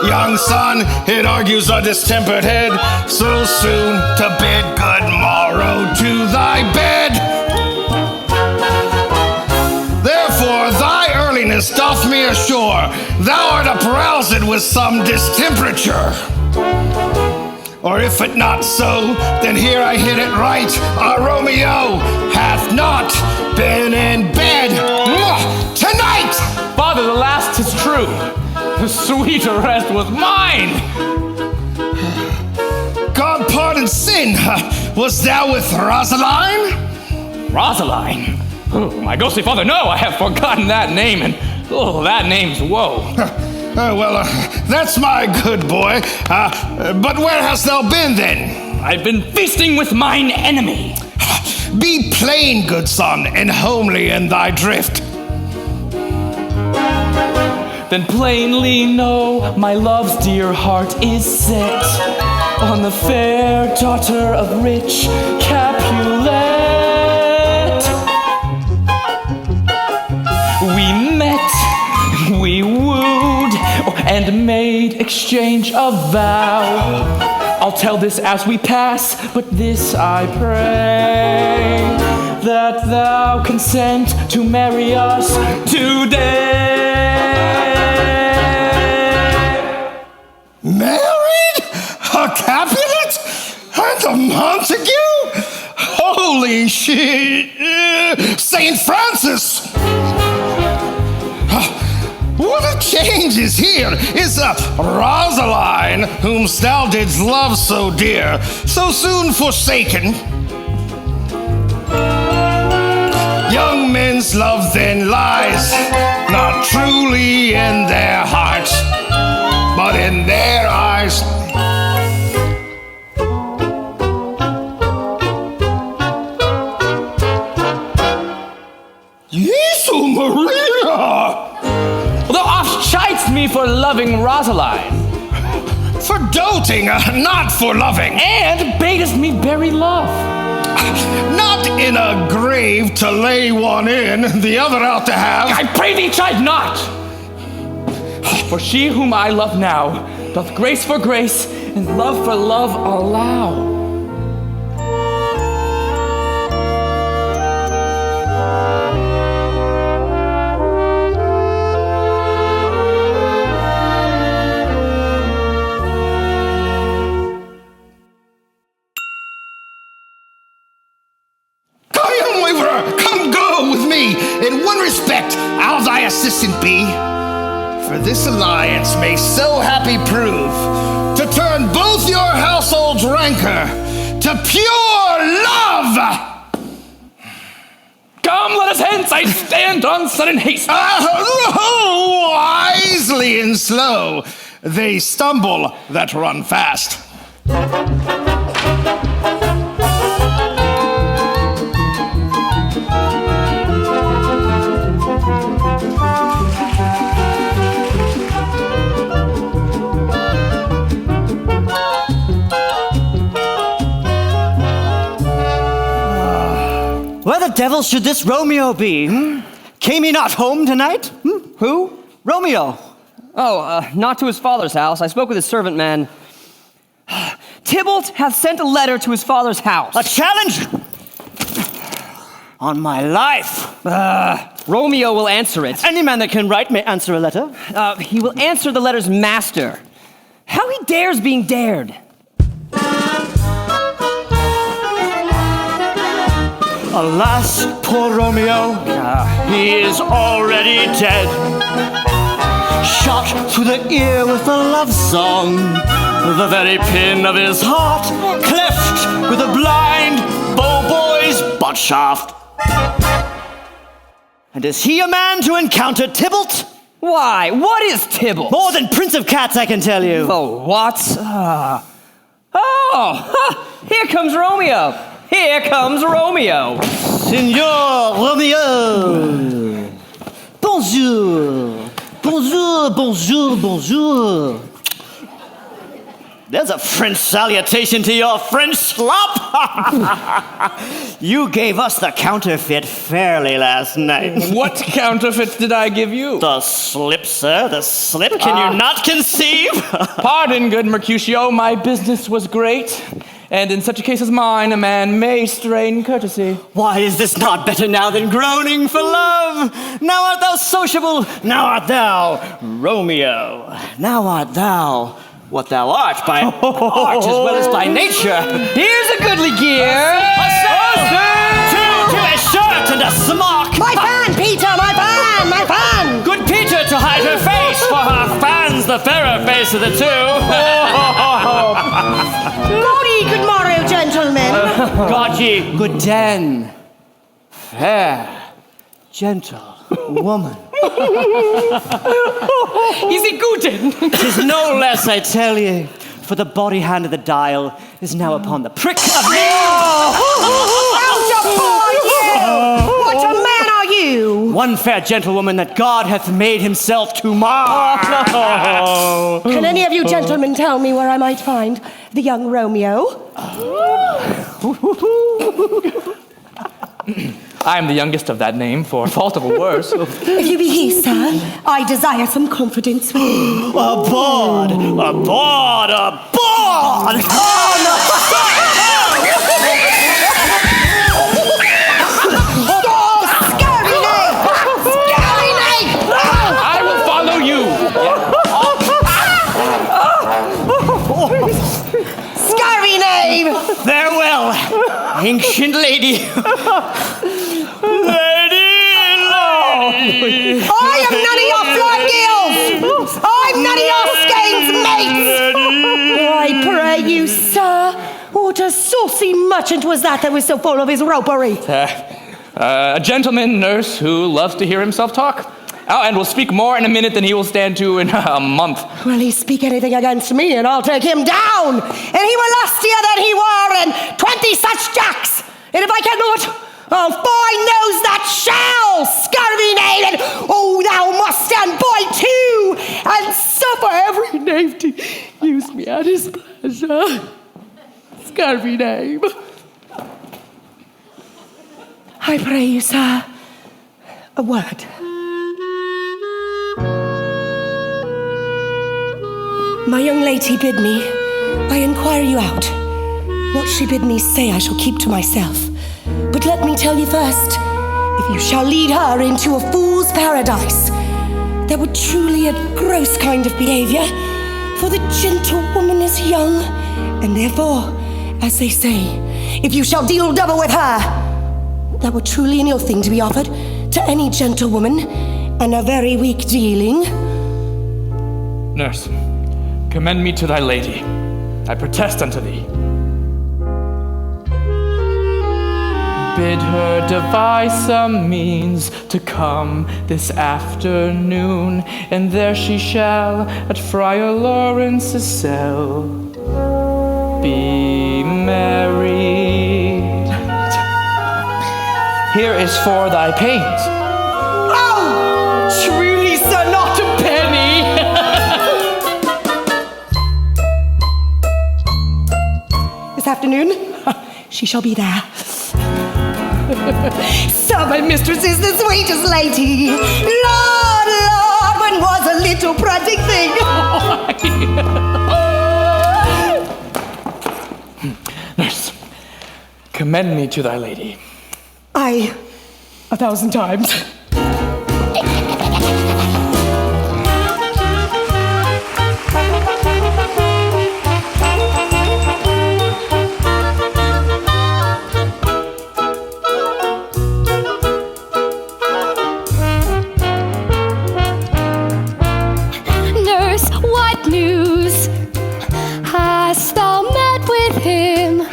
F: Young son, it argues a distempered head, so soon to bid good morrow to thy bed. Therefore thy earliness doth me assure thou art uproused with some distemperature. Or if it not so, then here I hit it right. Our Romeo hath not been in bed tonight.
G: Father, the last is true. The sweeter rest was mine.
F: God pardon sin. Was thou with Rosaline?
G: Rosaline? Oh, my ghostly father, no, I have forgotten that name, and oh, that name's woe.
F: That's my good boy. But where hast thou been then?
G: I've been feasting with mine enemy.
F: Be plain, good son, and homely in thy drift.
G: Then plainly know my love's dear heart is set on the fair daughter of rich Capulet. We met, we wooed, and made exchange of vow. I'll tell this as we pass, but this I pray, that thou consent to marry us today.
F: Married? A Capulet? And a Montague? Holy shit! St. Francis! What a change is here! Is Rosaline, whom thou didst love so dear, so soon forsaken? Young men's love then lies, not truly in their hearts, but in their eyes. Jesu Maria!
G: Thou oft chidest me for loving Rosaline.
F: For doting, not for loving.
G: And badest me bury love.
F: Not in a grave to lay one in, the other out to have.
G: I pray thee chide not. For she whom I love now doth grace for grace and love for love allow.
F: In one respect, I'll thy assistant be. For this alliance may so happy prove to turn both your household's rancor to pure love.
G: Come, let us hence, I stand on sudden haste.
F: Wisely and slow, they stumble that run fast.
K: Where the devil should this Romeo be? Came he not home tonight?
E: Who?
K: Romeo.
E: Oh, not to his father's house. I spoke with his servant man. Tybalt hath sent a letter to his father's house.
K: A challenge? On my life.
E: Romeo will answer it.
K: Any man that can write may answer a letter.
E: He will answer the letter's master. How he dares being dared.
K: Alas, poor Romeo, he is already dead. Shot through the ear with a love song, the very pin of his heart cleft with a blind bow boy's butt shaft. And is he a man to encounter Tybalt?
E: Why? What is Tybalt?
K: More than Prince of Cats, I can tell you.
E: Oh, what? Here comes Romeo. Here comes Romeo.
K: Signor Romeo. Bonjour. Bonjour, bonjour, bonjour. There's a French salutation to your French slop. You gave us the counterfeit fairly last night.
G: What counterfeit did I give you?
K: The slip, sir, the slip. Can you not conceive?
G: Pardon, good Mercutio, my business was great. And in such a case as mine, a man may strain courtesy.
K: Why is this not better now than groaning for love? Now art thou sociable, now art thou Romeo. Now art thou what thou art by art as well as by nature.
E: Here's a goodly gear.
K: A shirt and a smock.
J: My fan, Peter, my fan, my fan.
K: Good Peter to hide her face, for her fan's the fairer face of the two.
J: God ye good morrow, gentlemen.
K: God ye good den, fair, gentle woman.
G: Easy guten.
K: 'Tis no less, I tell ye, for the body hand of the dial is now upon the prick of me.
J: Out upon you! What a man are you?
K: One fair gentlewoman that God hath made himself to mar.
J: Can any of you gentlemen tell me where I might find the young Romeo?
G: I am the youngest of that name, for fault of a worse.
J: If you be he, sir, I desire some confidence with you.
K: Aboard! Aboard! Aboard!
G: I will follow you.
J: Scurry knave!
K: Farewell, ancient lady.
J: I am none of your flying gills! I'm none of your skeins, mates! I pray you, sir, what a saucy merchant was that was so full of his ropery?
G: A gentleman, nurse, who loves to hear himself talk. Oh, and will speak more in a minute than he will stand to in a month.
J: Will he speak anything against me, and I'll take him down? And he were lustier than he were, and 20 such jacks! And if I cannot, I'll find those that shall, scurvy knave, and oh, thou must stand by too, and suffer every knave to use me at his pleasure. Scurvy knave. I pray you, sir, a word. My young lady bid me, I inquire you out. What she bid me say I shall keep to myself. But let me tell you first, if you shall lead her into a fool's paradise, that would truly a gross kind of behavior, for the gentlewoman is young, and therefore, as they say, if you shall deal double with her, that were truly an ill thing to be offered to any gentlewoman, and a very weak dealing.
G: Nurse, commend me to thy lady. I protest unto thee. Bid her devise some means to come this afternoon, and there she shall at Friar Lawrence's cell be married. Here is for thy pains.
J: Oh, truly, sir, not a penny. This afternoon, she shall be there. So my mistress is the sweetest lady. Lord, Lord, when was a little prancing thing.
G: Nurse, commend me to thy lady.
J: Aye, 1,000 times.
B: Nurse, what news? Hast thou met with him?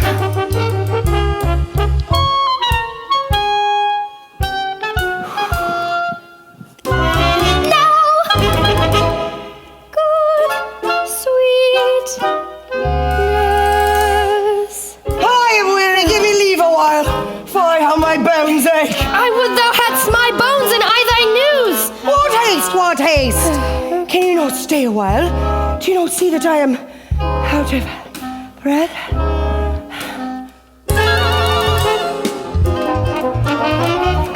B: I would thou hadst my bones and I thy news.
J: What haste? Can you not stay a while? Do you not see that I am out of breath?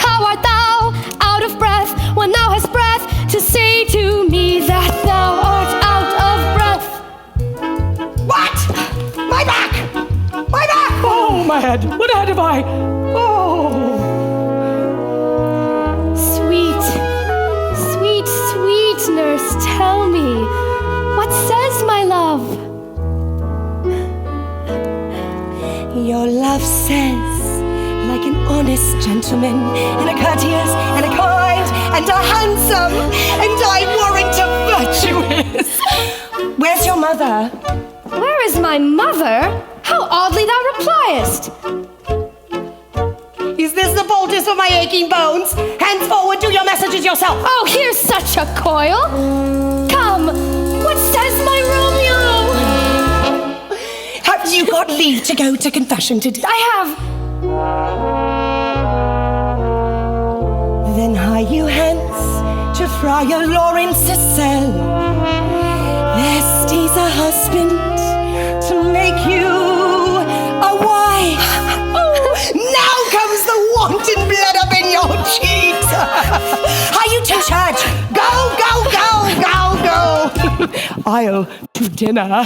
B: How art thou out of breath when thou hast breath to say to me that thou art out of breath?
J: What? My back! My back!
G: Oh, my head. What head have I? Oh.
B: Sweet nurse, tell me, what says my love?
J: Your love says, like an honest gentleman, and a courteous, and a kind, and a handsome, and I warrant a virtuous. Where's your mother?
B: Where is my mother? How oddly thou repliest.
J: Is this the poultice for my aching bones? Henceforward do your messages yourself.
B: Oh, here's such a coil.
J: got leave to go to confession today?
B: I have.
J: Then hie you hence to Friar Lawrence's cell. There stays a husband to make you a wife. Now comes the wanton blood up in your cheeks. Hie you to church. Go, go, go, go, go.
G: I'll to dinner.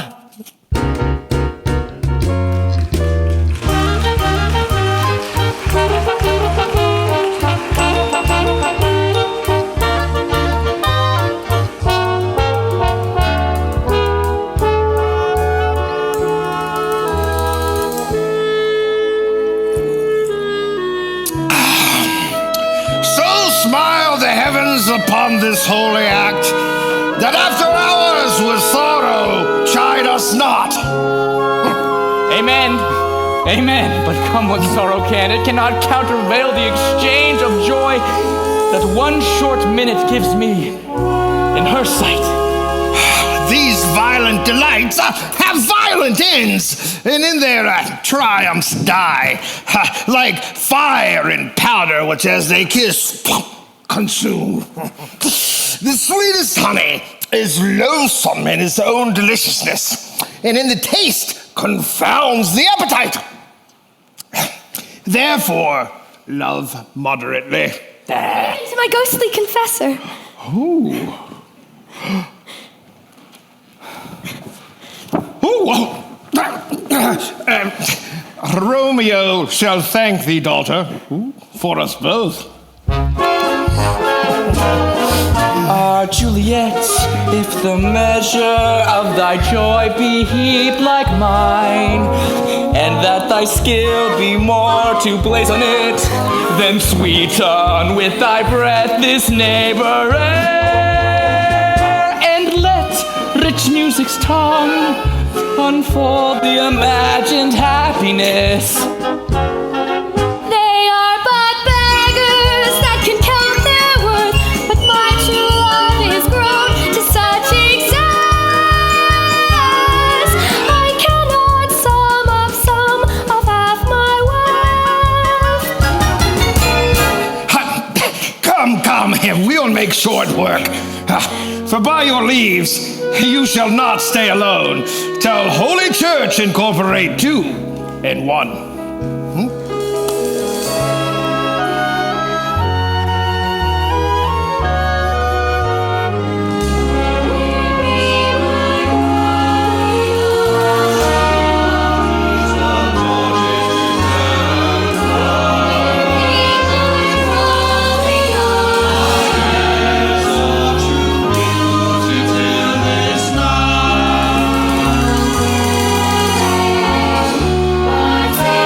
C: Smile the heavens upon this holy act, that after hours with sorrow chide us not.
G: Amen. Amen. But come what sorrow can, it cannot countervail the exchange of joy that one short minute gives me in her sight.
C: These violent delights have violent ends, and in their triumphs die, like fire and powder, which as they kiss, consume. The sweetest honey is loathsome in its own deliciousness, and in the taste confounds the appetite. Therefore, love moderately.
B: He's my ghostly confessor.
C: Ooh. Romeo shall thank thee, daughter, for us both.
G: Juliet, if the measure of thy joy be heaped like mine, and that thy skill be more to blazon it, then sweeten with thy breath this neighbor air, and let rich music's tongue unfold the imagined happiness.
B: They are but beggars that can count their worth, but my true love is grown to such excess. I cannot sum of half my worth.
C: Come, we'll make short work. For by your leaves, you shall not stay alone, till Holy Church incorporate two in one.
B: Say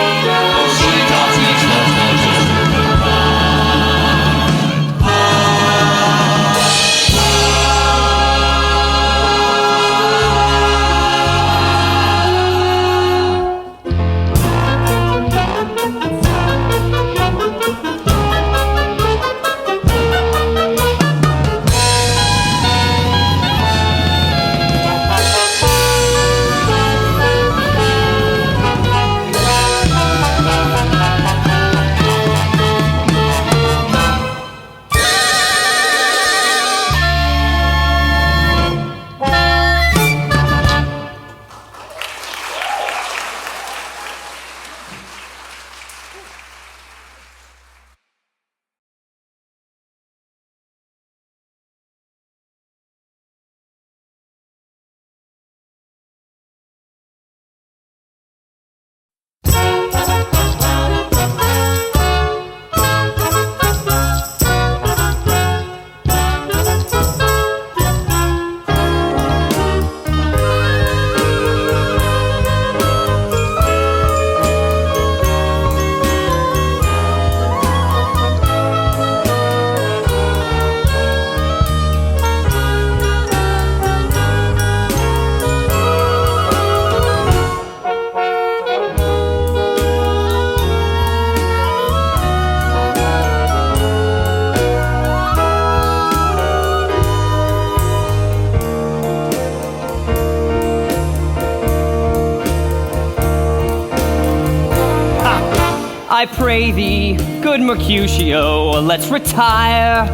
E: I pray thee, good Mercutio, let's retire.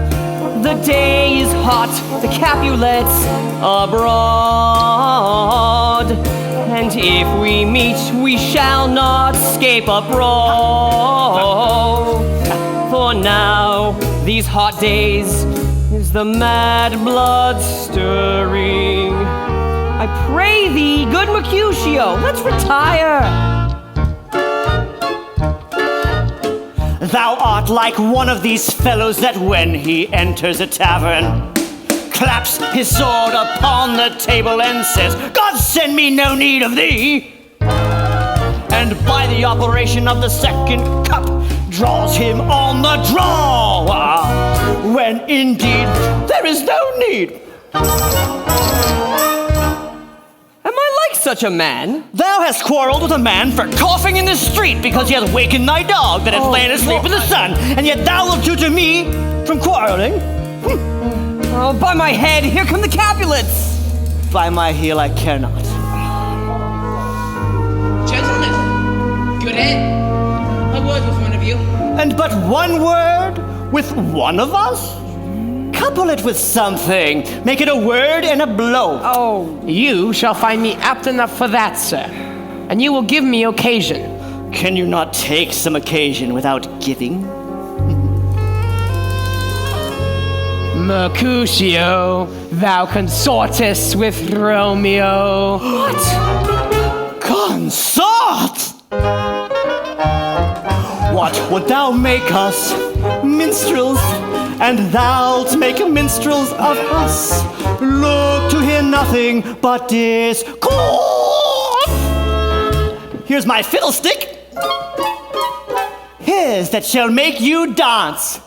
E: The day is hot, the Capulets abroad. And if we meet, we shall not escape abroad. For now, these hot days, is the mad blood stirring. I pray thee, good Mercutio, let's retire.
K: Thou art like one of these fellows that when he enters a tavern, claps his sword upon the table and says, God send me no need of thee. And by the operation of the second cup, draws him on the draw, when indeed there is no need.
E: Am I like such a man?
K: Thou hast quarreled with a man for coughing in the street because he hath wakened thy dog that hath lain asleep in the sun, and yet thou wilt do to me from quarreling?
E: Oh, by my head, here come the Capulets!
K: By my heel, I care not.
L: Gentlemen, good head. A word with one of you.
K: And but one word with one of us? Couple it with something. Make it a word and a blow.
G: Oh, you shall find me apt enough for that, sir. And you will give me occasion.
K: Can you not take some occasion without giving?
G: Mercutio, thou consortest with Romeo.
K: What? Consort? What would thou make us? Minstrels? And thou'lt make minstrels of us. Look to hear nothing but discord. Here's my fiddlestick. His that shall make you dance.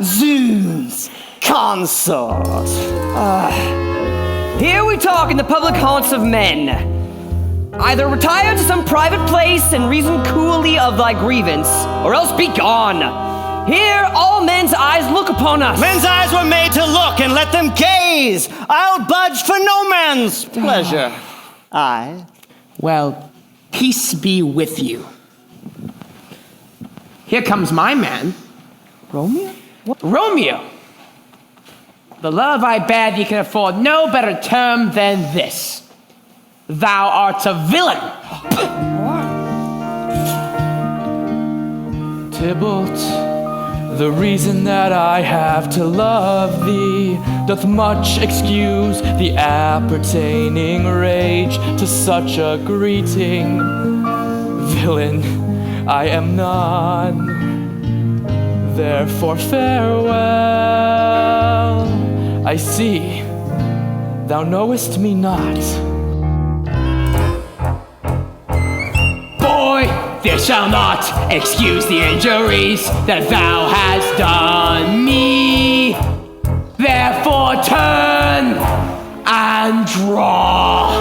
K: Zoons, consort.
E: Here we talk in the public haunts of men. Either retire to some private place and reason coolly of thy grievance, or else be gone. Here all men's eyes look upon us.
K: Men's eyes were made to look, and let them gaze. I'll budge for no man's pleasure. Aye.
G: Well, peace be with you. Here comes my man.
E: Romeo?
G: What? Romeo! The love I bear thee can afford no better term than this. Thou art a villain.
M: Tybalt, the reason that I have to love thee doth much excuse the appertaining rage to such a greeting. Villain, I am none. Therefore farewell. I see, thou knowest me not.
G: Boy, this shall not excuse the injuries that thou hast done me. Therefore turn and draw.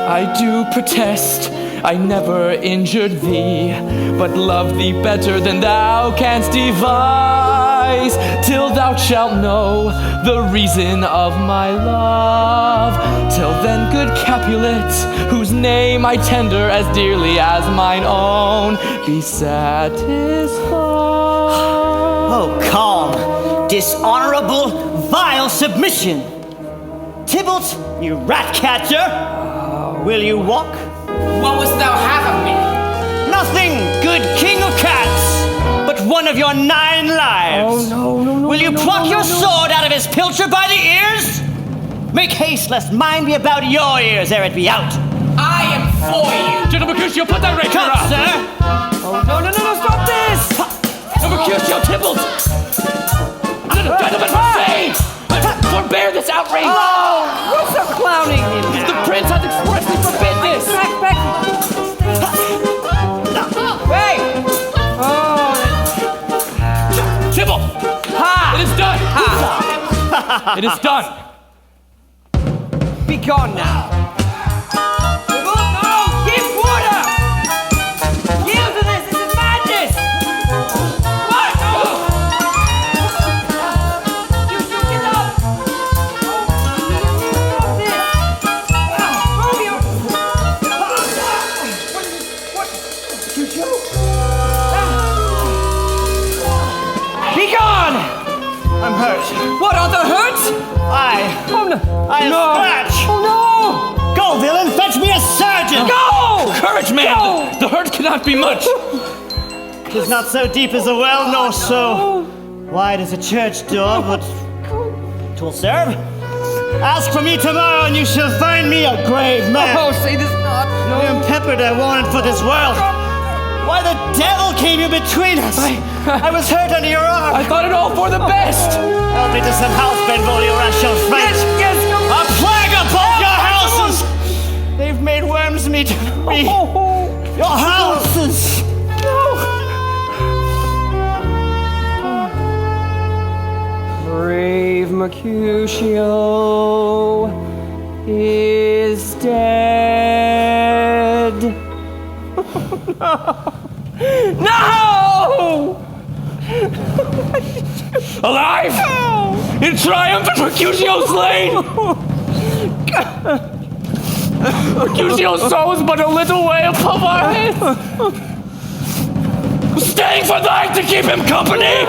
M: I do protest I never injured thee, but love thee better than thou canst devise, till thou shalt know the reason of my love. Till then, good Capulet, whose name I tender as dearly as mine own, be satisfied.
K: Oh, calm, dishonorable, vile submission. Tybalt, you rat catcher, will you walk?
G: What wouldst thou have of me?
K: Nothing, good king of cats, but one of your 9 lives.
G: Oh, no,
K: will you pluck your sword out of his pilcher by the ears? Make haste, lest mine be about your ears ere it be out.
G: I am for you.
M: General Mercutio, put that rapier up!
K: Sir.
E: Oh, no, stop this!
M: Mercutio, Tybalt! Gentlemen, say! Forbear this outrage!
E: Oh, what's the clowning him now?
M: The prince has expressly forbid this!
E: Back. Wait! Oh.
M: Tybalt!
E: Ha!
M: It is done!
E: Ha!
M: It is done!
E: Be gone now. No! Give water! Yield to this! This is madness! What? You should get up! Romeo!
K: on! I'm hurt.
E: What, other hurt?
K: Oh, no. I am scratched.
E: Oh, no!
K: Go, villain, fetch me a surgeon!
E: Go!
M: Courage, man! The hurt cannot be much.
K: 'Tis not so deep as a well, nor so wide as a church door, but 'twill serve. Ask for me tomorrow, and you shall find me a grave man.
E: Oh, say this not. No.
K: I am peppered, I warrant, for this world. Why the devil came you between us? I was hurt under your arm.
M: I thought it all for the best.
K: Help me to some house, Benvolio, or I shall faint.
E: Yes, go.
K: A plague upon your houses! They've made worms meat of me. Your houses!
E: Brave Mercutio is dead. No!
M: Alive! In triumph and Mercutio slain! Mercutio's soul is but a little way above our heads. Staying for the night to keep him company!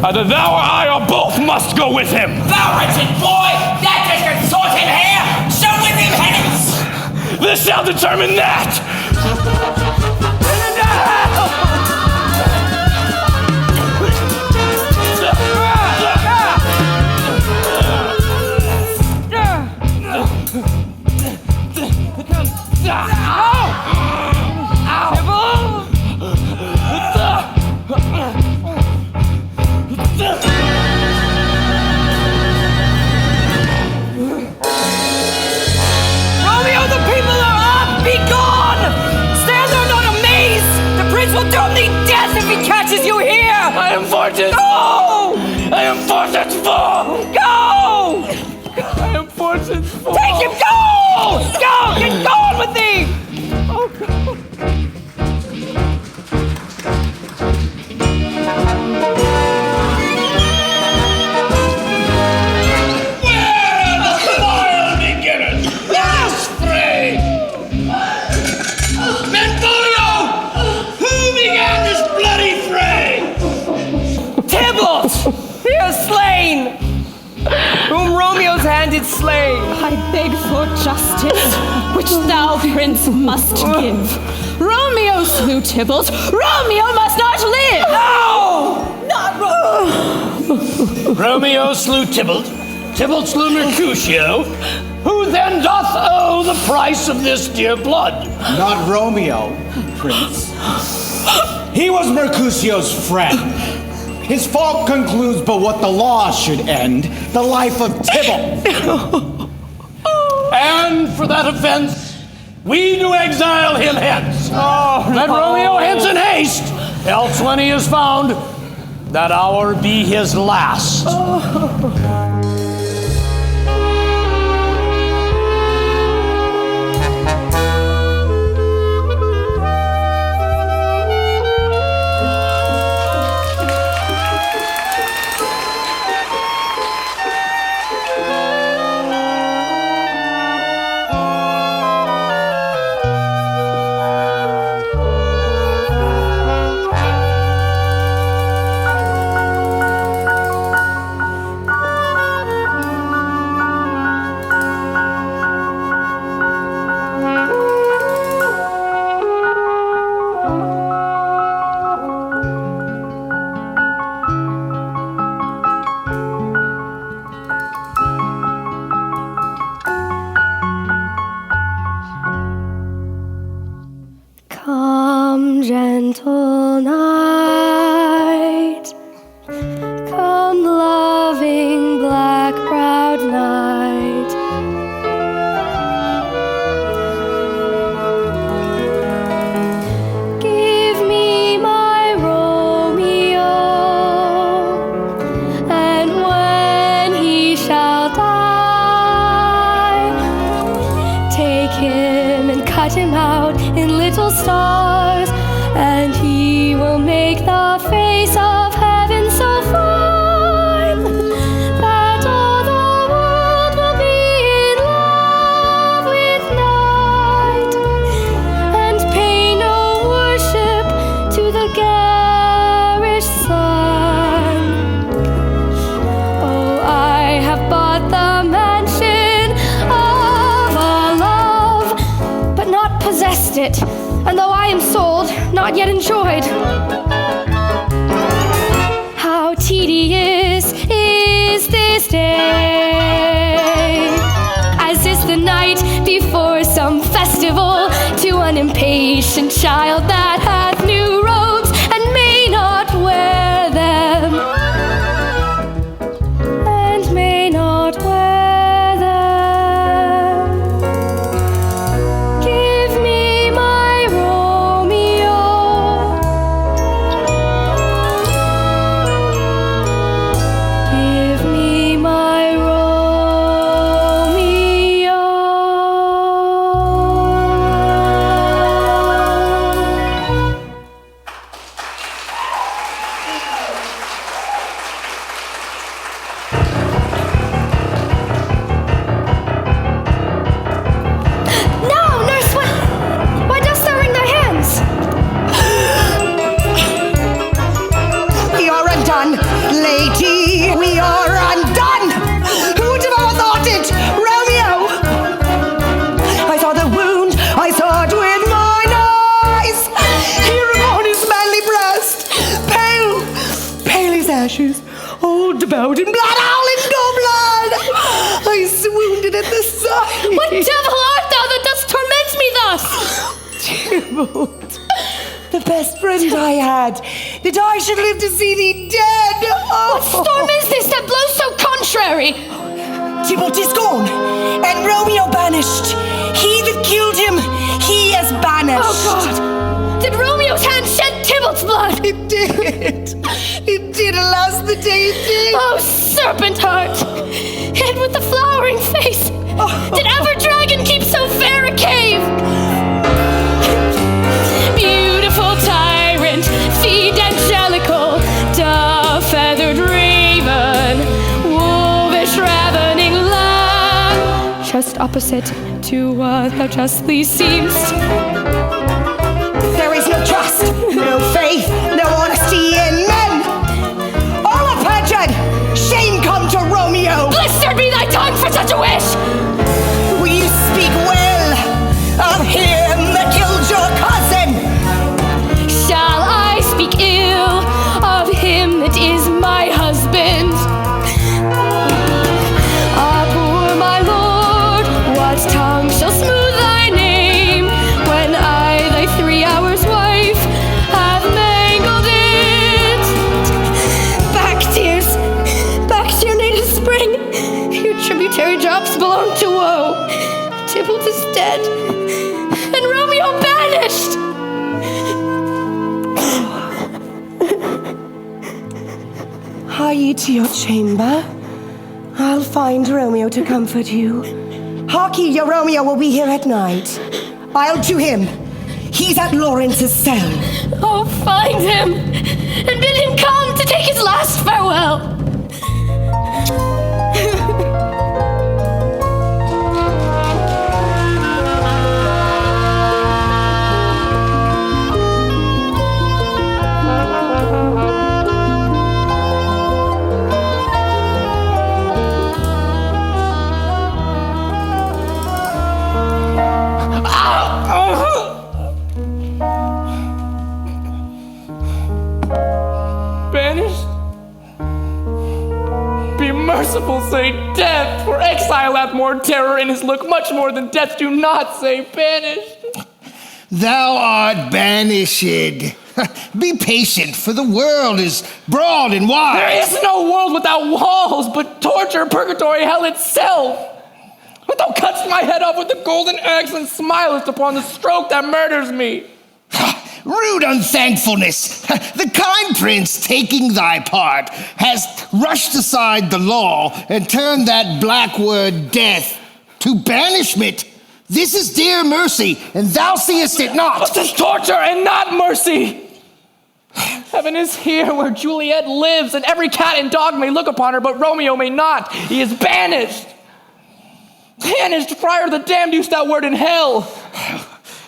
M: Either thou or I or both must go with him!
L: Thou wretched boy! That can sort him here! So with him hence!
M: This shall determine that!
E: Will doom thee death if he catches you here!
M: I am fortune!
E: Go!
M: I am fortune-full!
E: Go!
M: I am fortune-full!
E: Take him! Go! Go! Get going with thee! Oh, God.
C: Where are the vile beginners? Yes, Frey! Benvolio! Who began this bloody fray?
E: Tybalt! He is slain! Whom Romeo's hand did slay.
I: I beg for justice, which thou, prince, must give. Romeo slew Tybalt. Romeo must not live!
E: No!
I: Not Romeo!
D: Romeo slew Tybalt. Tybalt slew Mercutio. Who then doth owe the price of this dear blood?
F: Not Romeo, Prince. He was Mercutio's friend. His fault concludes but what the law should end, the life of Tybalt.
D: And for that offense, we do exile him hence. Let Romeo hence in haste, else when he is found, that hour be his last.
B: Come, gentle night. Come, loving black-browed night. Give me my Romeo, and when he shall die, take him and cut him out in little stars, and he will make the face of heaven so fine that all the world will be in love with night, and pay no worship child that hath new robes and may not wear them. And may not wear them. Give me my Romeo. Give me my Romeo. No, nurse, why dost thou wring thy hands?
J: We are undone, lady. We are undone. Who would have ever thought it? Romeo. I saw the wound. I saw it with mine eyes. Here upon his manly breast, pale as ashes, all devoured in blood, all in no blood. I swooned at the sight.
B: What devil art thou that dost torment me thus?
J: Tybalt, the best friend I had, that I should live to see thee dead.
B: What storm is this that blows so contrary?
J: Tybalt is gone, and Romeo banished. He that killed him, he is banished.
B: Oh God! Did Romeo's hand shed Tybalt's blood?
J: It did. It did, alas, the day it did.
B: Oh, serpent heart! Head with the flowering face! Did ever dragon keep so fair a cave? Beautiful tyrant, feed angelical, dove-feathered raven, wolvish ravening lamb, just opposite to what thou justly seemst.
J: There is no trust, no faith, no honesty in men. All are perjured. Shame come to Romeo.
B: Blistered be thy tongue for such a wish!
J: Will you speak well of him that killed your cousin?
B: Shall I speak ill of him that is my husband? Ah, poor my lord, what tongue shall smooth thy name when I, thy 3 hours wife, have mangled it? Back, tears, back to your native spring. Your tributary drops belong to woe. Tybalt is dead, and Romeo banished.
J: Hie to your chamber. I'll find Romeo to comfort you. Hark ye, your Romeo will be here at night. I'll to him. He's at Lawrence's cell.
B: Oh, find him, and bid him come to take his last farewell.
M: Banished? Be merciful, say death, for exile hath more terror in his look, much more than death. Do not say banished.
C: Thou art banished. Be patient, for the world is broad and wide.
M: There is no world without walls, but torture, purgatory, hell itself. But thou cuttest my head off with the golden axe and smilest upon the stroke that murders me.
C: Rude unthankfulness! The kind prince, taking thy part, has rushed aside the law and turned that black word death to banishment. This is dear mercy, and thou seest it not.
M: But 'tis torture and not mercy. Heaven is here where Juliet lives, and every cat and dog may look upon her, but Romeo may not. He is banished. Banished, friar, the damned use that word in hell.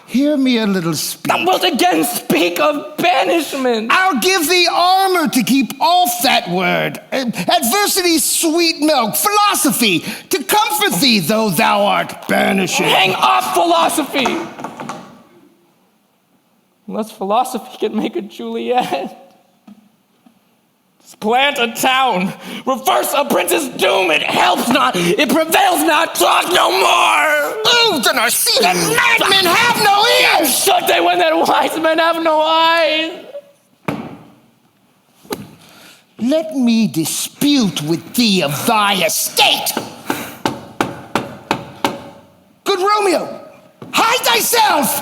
C: Hear me a little speak.
M: Thou wilt again speak of banishment.
C: I'll give thee armor to keep off that word. Adversity's sweet milk, philosophy, to comfort thee though thou art banished.
M: Hang off philosophy. Unless philosophy can make a Juliet. Plant a town. Reverse a prince's doom. It helps not. It prevails not. Talk no more.
C: Oh, then I see that madmen have no ears.
M: Should they when that wise men have no eyes?
C: Let me dispute with thee of thy estate. Good Romeo, hide thyself.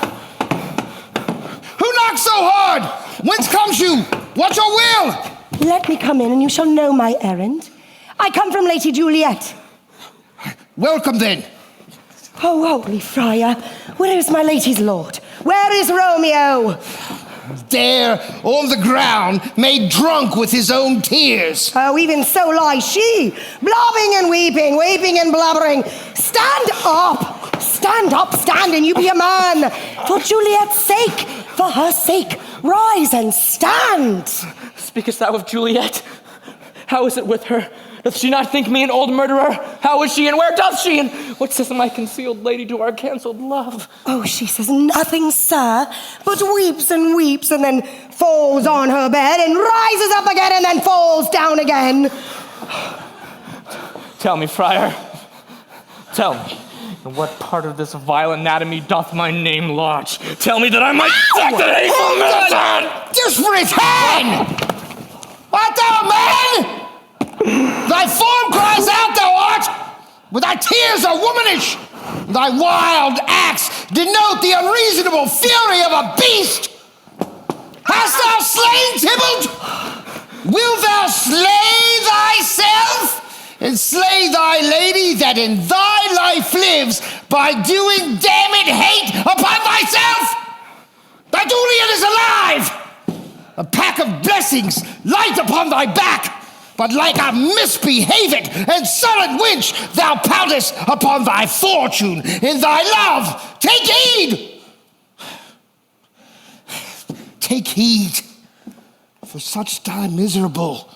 C: Who knocks so hard? Whence comes you? What's your will?
J: Let me come in and you shall know my errand. I come from Lady Juliet.
C: Welcome then.
J: Oh, holy friar, where is my lady's lord? Where is Romeo?
C: There on the ground, made drunk with his own tears.
J: Oh, even so lies she, blobbing and weeping, weeping and blubbering. Stand up, stand, and you be a man. For Juliet's sake, for her sake, rise and stand.
M: Speakest thou of Juliet? How is it with her? Doth she not think me an old murderer? How is she, and where doth she, and what says my concealed lady to our cancelled love?
J: Oh, she says nothing, sir, but weeps and weeps, and then falls on her bed, and rises up again, and then falls down again.
M: Tell me, friar, tell me, in what part of this vile anatomy doth my name lodge? Tell me that I might sack that hateful medicine!
C: Desperate hand! Art thou a man? Thy form cries out, thou art, but thy tears are womanish. Thy wild acts denote the unreasonable fury of a beast. Hast thou slain Tybalt? Wilt thou slay thyself? And slay thy lady that in thy life lives by doing damned hate upon thyself? Thy Juliet is alive! A pack of blessings light upon thy back, but like a misbehaved and sullen wench, thou poutest upon thy fortune in thy love. Take heed! Take heed, for such die miserable.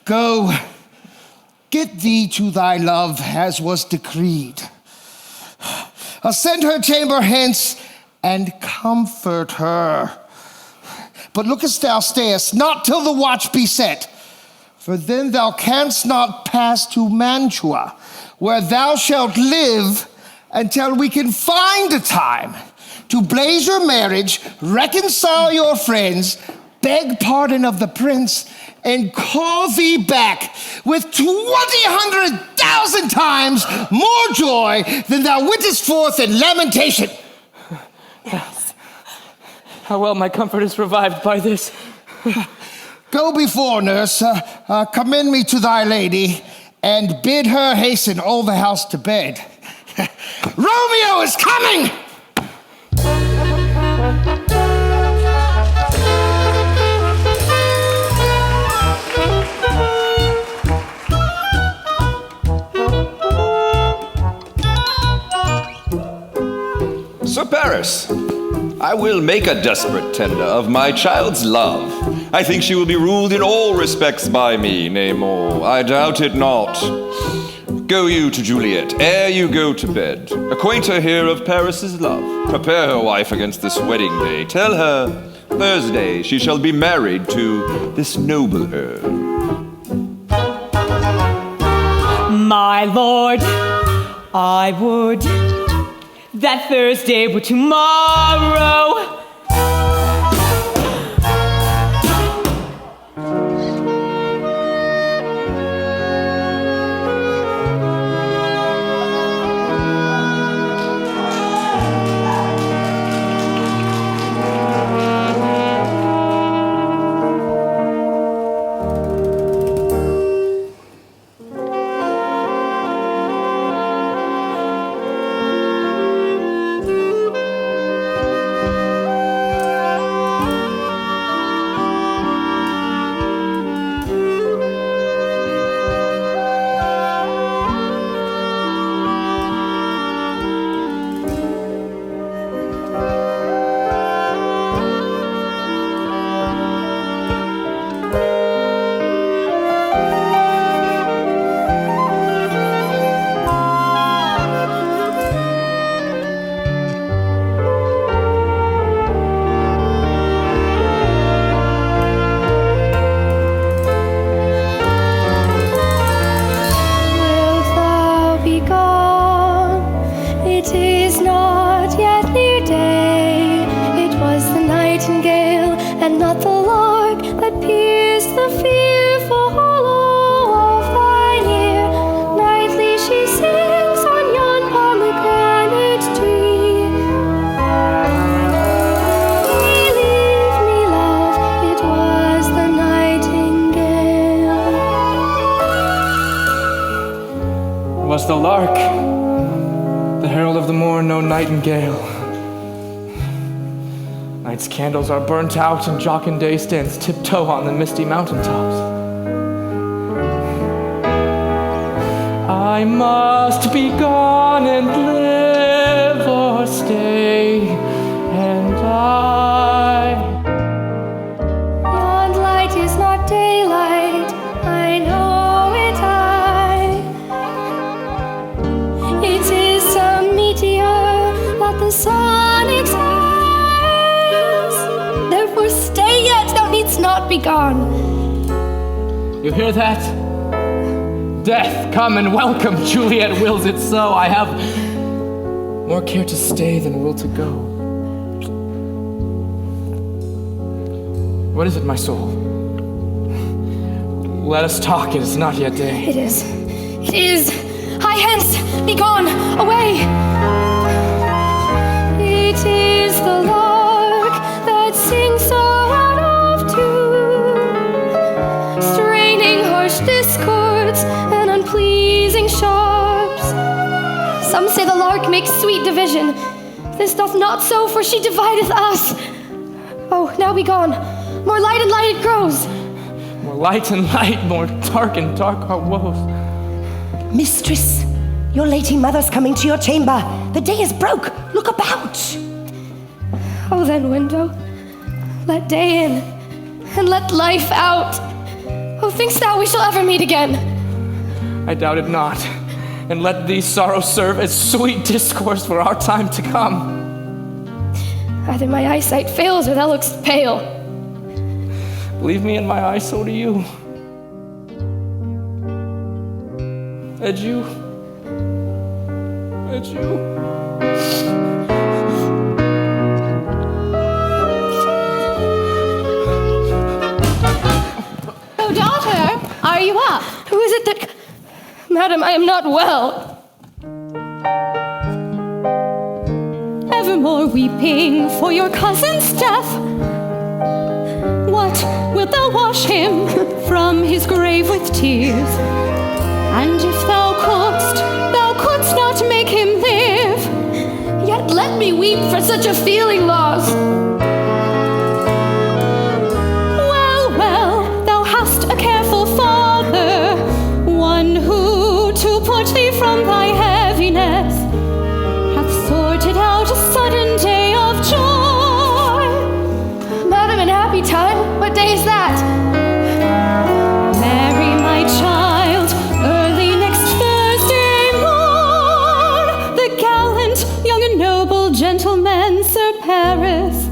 C: Go, get thee to thy love as was decreed. Ascend her chamber hence and comfort her. But lookest thou stayest not till the watch be set, for then thou canst not pass to Mantua, where thou shalt live until we can find a time to blaze your marriage, reconcile your friends, beg pardon of the prince, and call thee back with 200,000 times more joy than thou wentest forth in lamentation.
M: How well my comfort is revived by this.
C: Go before, nurse. Commend me to thy lady, and bid her hasten all the house to bed. Romeo is coming!
H: Sir Paris, I will make a desperate tender of my child's love. I think she will be ruled in all respects by me, nay more, I doubt it not. Go you to Juliet, ere you go to bed. Acquaint her here of Paris's love. Prepare her wife against this wedding day. Tell her Thursday she shall be married to this noble earl.
I: My lord, I would that Thursday were tomorrow.
B: and not the lark that pierced the fearful hollow of thine ear. Nightly she sings on yon pomegranate tree. Believe me, love, it was the nightingale.
M: It was the lark, the herald of the morn, no nightingale. Night's candles are burnt out, and jocund day stands tiptoe on the misty mountaintops. I must be gone and live or stay and die.
B: Yon light is not daylight, I know it, It is some meteor that the sun exhales. Therefore stay yet, thou needst not be gone.
M: You hear that? Death, come and welcome. Juliet wills it so. I have more care to stay than will to go. What is it, my soul? Let us talk. It is not yet day.
B: It is. It is. Hie hence, be gone, away. It is the lark that sings so out of tune, straining harsh discords and unpleasing sharps. Some say the lark makes sweet division. This doth not so, for she divideth us. Oh, now be gone. More light and light it grows.
M: More light and light, more dark and dark our woes.
J: Mistress, your lady mother's coming to your chamber. The day is broke. Look about.
B: Oh, then, window, let day in, and let life out. Oh, think'st thou we shall ever meet again?
M: I doubt it not. And let these sorrows serve as sweet discourse for our time to come.
B: Either my eyesight fails or thou look'st pale.
M: Believe me, in my eyes, so do you. Adieu. Adieu.
I: Oh, daughter, are you up?
B: Who is it that... Madam, I am not well.
I: Evermore weeping for your cousin's death. What, wilt thou wash him from his grave with tears? And if thou couldst not make him live.
B: Yet let me weep for such a feeling lost.
I: Well, thou hast a careful father, one who, to put thee from thy heaviness, hath sorted out a sudden day of joy.
B: Madam, in happy time? What day is that?
I: Mary, my child, early next Thursday morn, the gallant, young and noble gentleman, Sir Paris,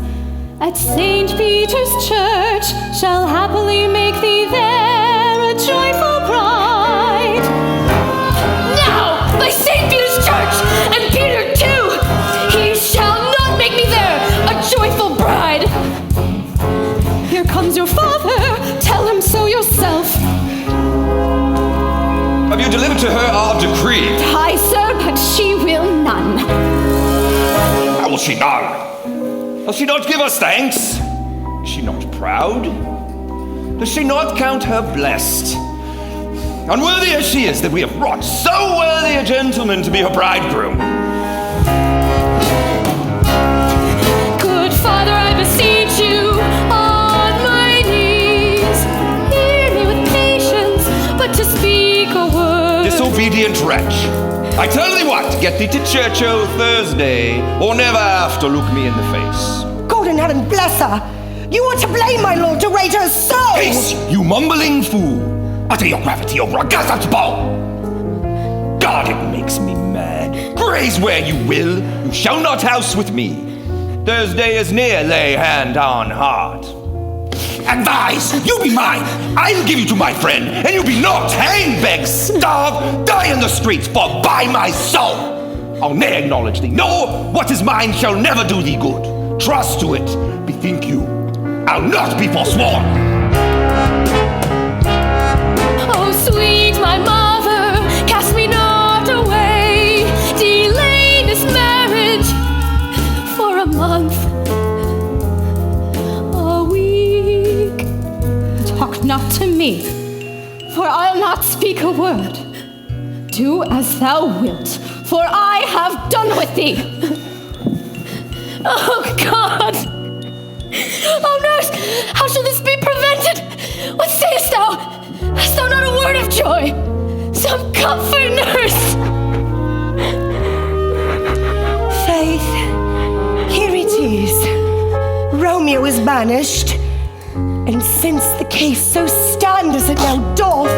I: at St. Peter's Church, shall happily make thee there a joyful bride.
B: Now, by St. Peter's Church, and Peter too, he shall not make me there a joyful bride.
I: Here comes your father, tell him so yourself.
H: Have you delivered to her our decree?
I: Aye, sir, but she will none.
H: How will she not? Will she not give us thanks? Is she not proud? Does she not count her blessed? Unworthy as she is that we have brought so worthy a gentleman to be her bridegroom.
B: Good Father, I beseech you, on my knees, hear me with patience, but to speak a word.
H: Disobedient wretch. I tell thee what, get thee to church o' Thursday, or never after look me in the face.
J: God in heaven bless her. You are to blame, my lord, to rate her so.
H: Peace, you mumbling fool. Utter your gravity over a gazzard's ball. God, it makes me mad. Graze where you will, you shall not house with me. Thursday is near, lay hand on heart. Advise, you be mine. I'll give you to my friend, and you be not hang, beg, starve, die in the streets, for by my soul, I'll ne'er acknowledge thee. No, what is mine shall never do thee good. Trust to it, bethink you.
C: I'll not be forsworn.
B: Oh, sweet my mother, cast me not away. Delay this marriage for a month, a week.
I: Talk not to me, for I'll not speak a word. Do as thou wilt, for I have done with thee.
B: Oh, God! Oh, nurse, how shall this be prevented? What sayest thou? Hast thou not a word of joy? Some comfort, nurse!
J: Faith, here it is. Romeo is banished, and since the case so stand as it now doth,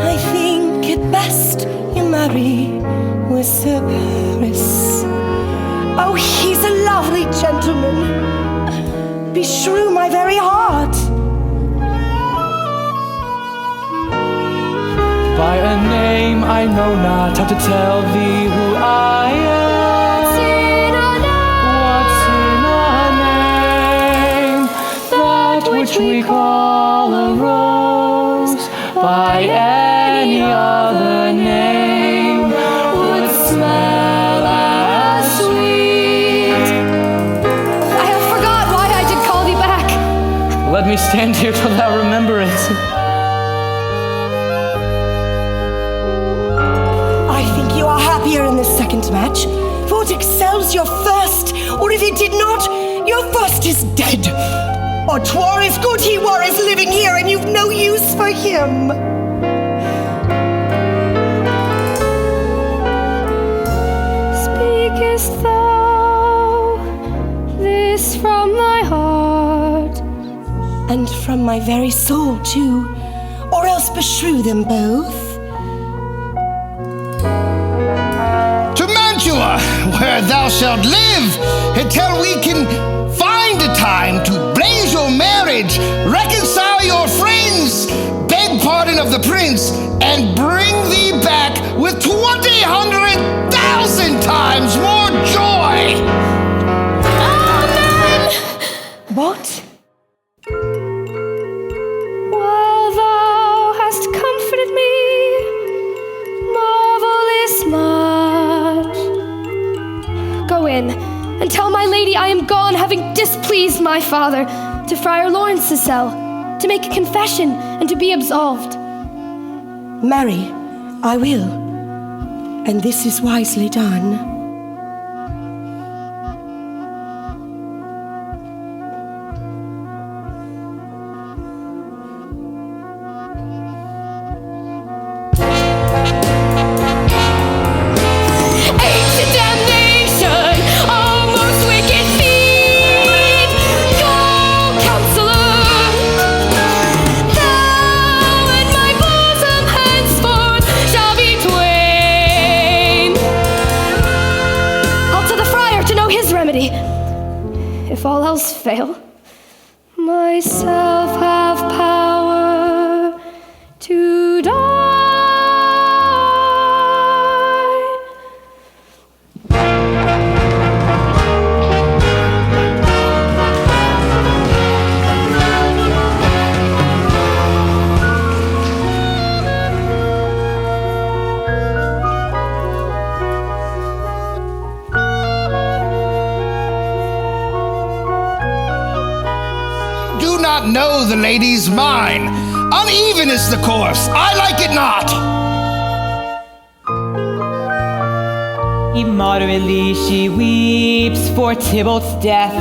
J: I think it best you marry with Sir Paris. Oh, he's a lovely gentleman. Beshrew my very heart.
M: By a name I know not how to tell thee who I am. What's in a name? That which we call a rose. By any other name would smell as sweet.
B: I have forgot why I did call thee back.
M: Let me stand here till thou remember it.
J: I think you are happier in the second match, for it excels your first, or if it did not, your first is dead. Or 'twere as good he were as living here, and you've no use for him.
B: Speakest thou this from thy heart?
J: And from my very soul, too, or else beshrew them both.
C: To Mantua, where thou shalt live, until we can find a time to blaze your marriage, reconcile your friends, beg pardon of the prince, and bring thee back with 200,000 times more joy.
B: Amen!
J: What?
B: While thou hast comforted me, marvelous much. Go in and tell my lady I am gone, having displeased my father, to Friar Lawrence's cell, to make a confession and to be absolved.
J: Marry, I will, and this is wisely done.
B: If all else fail, myself have power to die.
C: Know the lady's mine. Uneven is the course. I like it not.
I: Immoderately she weeps for Tybalt's death,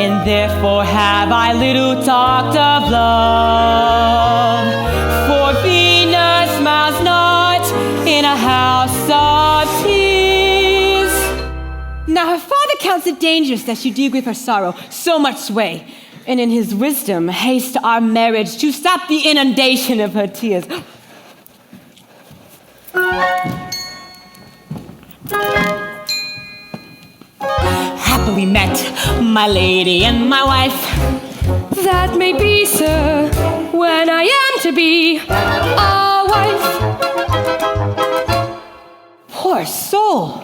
I: and therefore have I little talked of love. For Venus smiles not in a house of tears. Now her father counts it dangerous that you do give her sorrow so much sway, and in his wisdom haste our marriage to stop the inundation of her tears. Happily met, my lady and my wife.
B: That may be, sir, when I am to be a wife.
I: Poor soul,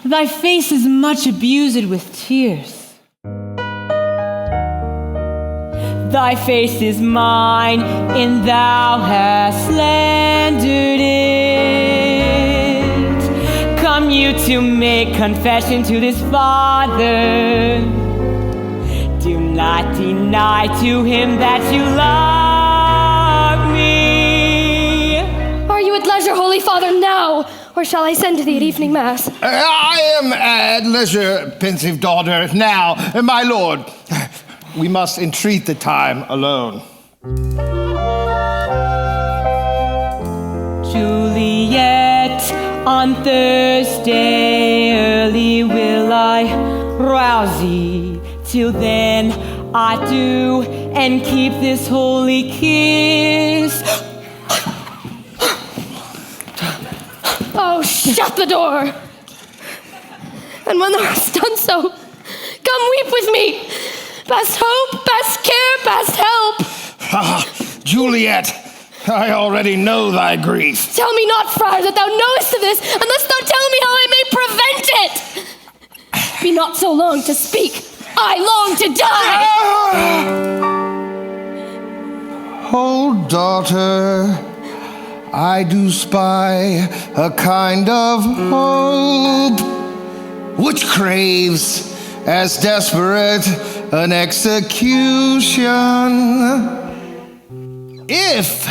I: thy face is much abused with tears. thy face is mine, and thou hast slandered it. Come you to make confession to this father. Do not deny to him that you love me.
B: Are you at leisure, Holy Father, now? Or shall I send to thee at evening mass?
C: I am at leisure, pensive daughter. Now, my lord, we must entreat the time alone.
I: Juliet, on Thursday early will I rouse thee. Till then, adieu, and keep this holy kiss.
B: Oh, shut the door. And when thou hast done so, come weep with me. Best hope, best care, best help.
C: Juliet, I already know thy grief.
B: Tell me not, friar, that thou knowest of this, unless thou tell me how I may prevent it. Be not so long to speak. I long to die.
C: Oh, daughter, I do spy a kind of hope which craves as desperate an execution. If,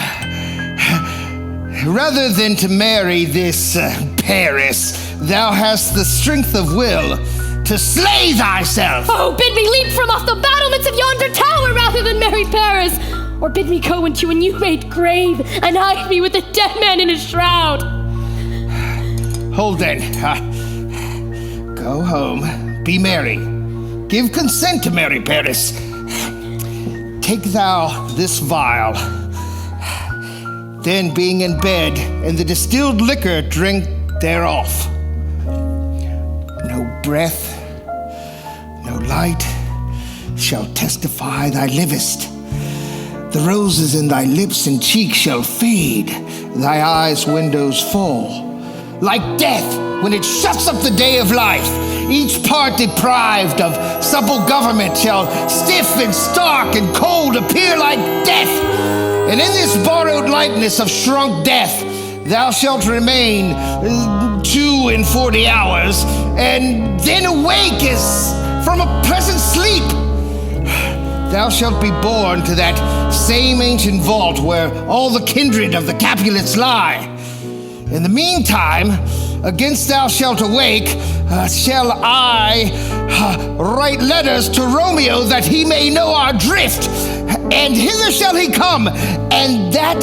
C: rather than to marry this Paris, thou hast the strength of will to slay thyself.
B: Oh, bid me leap from off the battlements of yonder tower rather than marry Paris. Or bid me go into a new-made grave and hide me with the dead man in his shroud.
C: Hold then. Go home. Be merry. Give consent to marry Paris. Take thou this vial. Then, being in bed, and the distilled liquor drink thereof. No breath, no light shall testify thy livest. The roses in thy lips and cheeks shall fade, thy eyes' windows fall. Like death when it shuts up the day of life, each part deprived of supple government shall stiff and stark and cold appear like death. And in this borrowed likeness of shrunk death, thou shalt remain 42 hours, and then awake as from a pleasant sleep. Thou shalt be borne to that same ancient vault where all the kindred of the Capulets lie. In the meantime, against thou shalt awake, shall I write letters to Romeo that he may know our drift, and hither shall he come, and that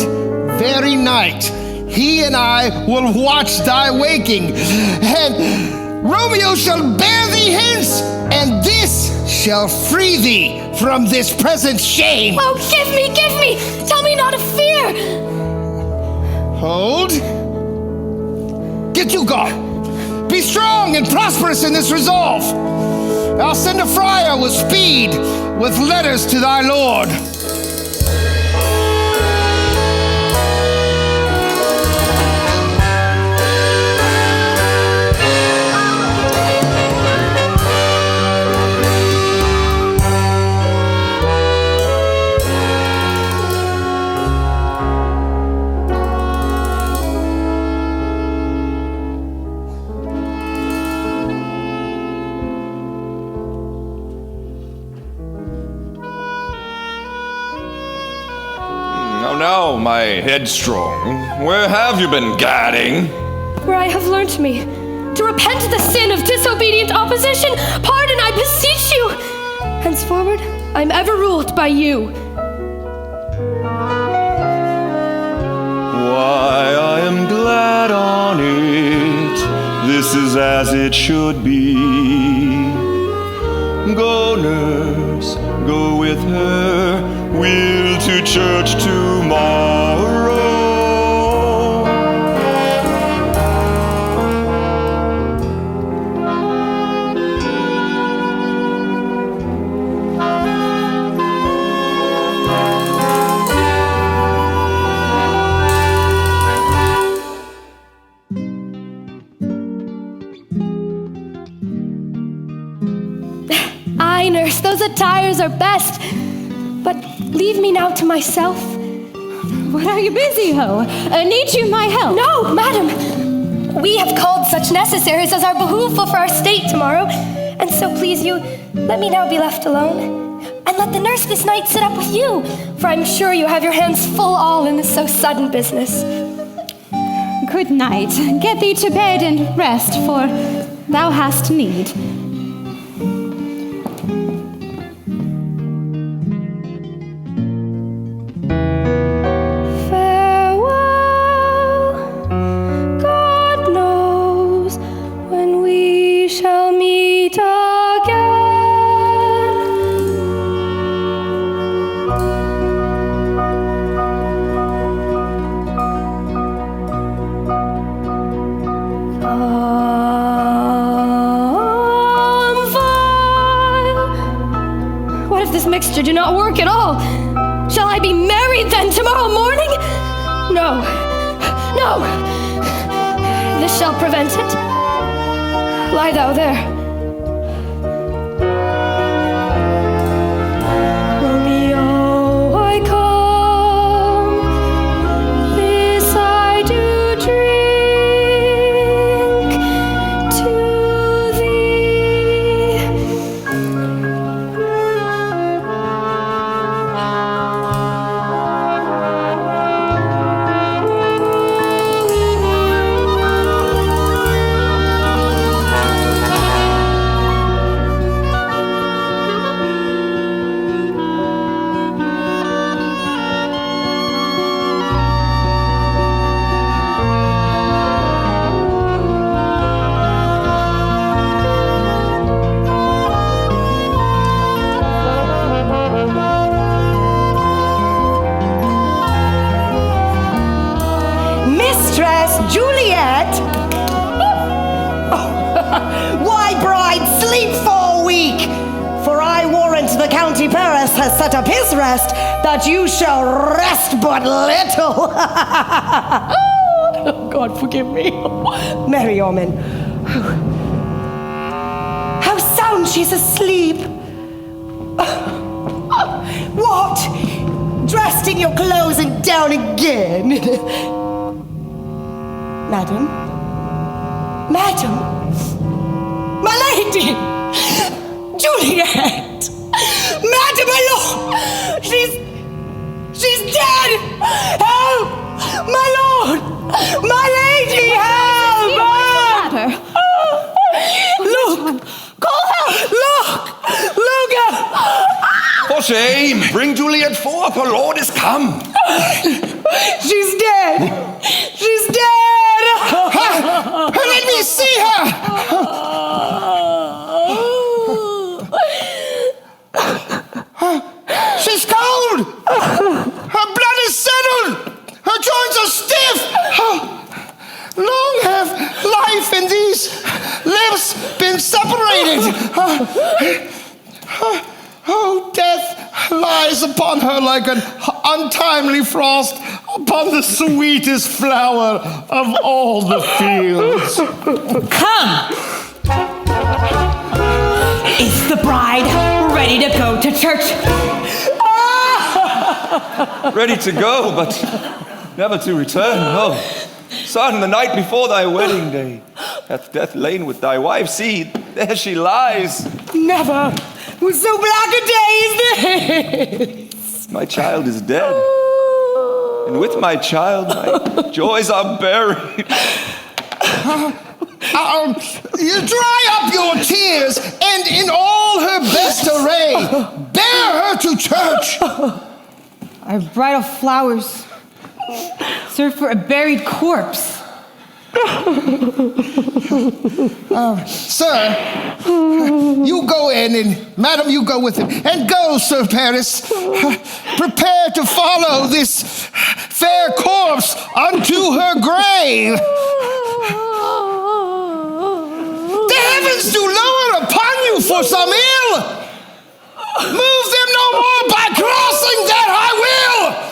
C: very night he and I will watch thy waking, and Romeo shall bear thee hence, and this shall free thee from this present shame.
B: Oh, give me! Tell me not of fear!
C: Hold. Get you gone. Be strong and prosperous in this resolve. I'll send a friar with speed, with letters to thy lord.
H: Now, my headstrong, where have you been gadding?
B: Where I have learnt me to repent the sin of disobedient opposition. Pardon, I beseech you. Henceforward, I'm ever ruled by you.
H: Why, I am glad on it. This is as it should be. Go, nurse, go with her. We'll to church tomorrow.
B: Aye, nurse, those attires are best. But leave me now to myself.
I: What are you busy, ho? Need you my help?
B: No, madam. We have called such necessaries as are behooveful for our state tomorrow. And so please you, let me now be left alone. And let the nurse this night sit up with you, for I'm sure you have your hands full all in this so sudden business.
I: Good night. Get thee to bed and rest, for thou hast need.
B: Do not work at all. Shall I be married then tomorrow morning? No, no. This shall prevent it. Lie thou there. Romeo, I come. This I do drink to thee.
J: Juliet? Why, bride, sleep for a week, for I warrant the County Paris has set up his rest, that you shall rest but little. Oh, God, forgive me. Merry omen. How sound she's asleep. What? Dressed in your clothes and down again? Madam? Madam? My lady! Juliet! Madam, my lord! She's dead! Help! My lord! My lady, help! Look! Call help! Look!
N: For shame! Bring Juliet forth, her lord is come!
J: She's dead! She's dead!
F: Let me see her! She's cold! Her blood is settled! Her joints are stiff! Long have life and these lips been separated! Oh, death lies upon her like an untimely frost upon the sweetest flower of all the fields.
I: Come! Is the bride ready to go to church?
H: Ready to go, but never to return. Oh, son, the night before thy wedding day hath death lain with thy wife. See, there she lies.
J: Never was so black a day as this.
H: My child is dead. And with my child, my joys are buried.
F: You dry up your tears, and in all her best array, bear her to church.
I: Our bridal flowers serve for a buried corpse.
F: Sir, you go in, and madam, you go with him. And go, Sir Paris. Prepare to follow this fair corpse unto her grave. The heavens do lower upon you for some ill. Move them no more by crossing that high will.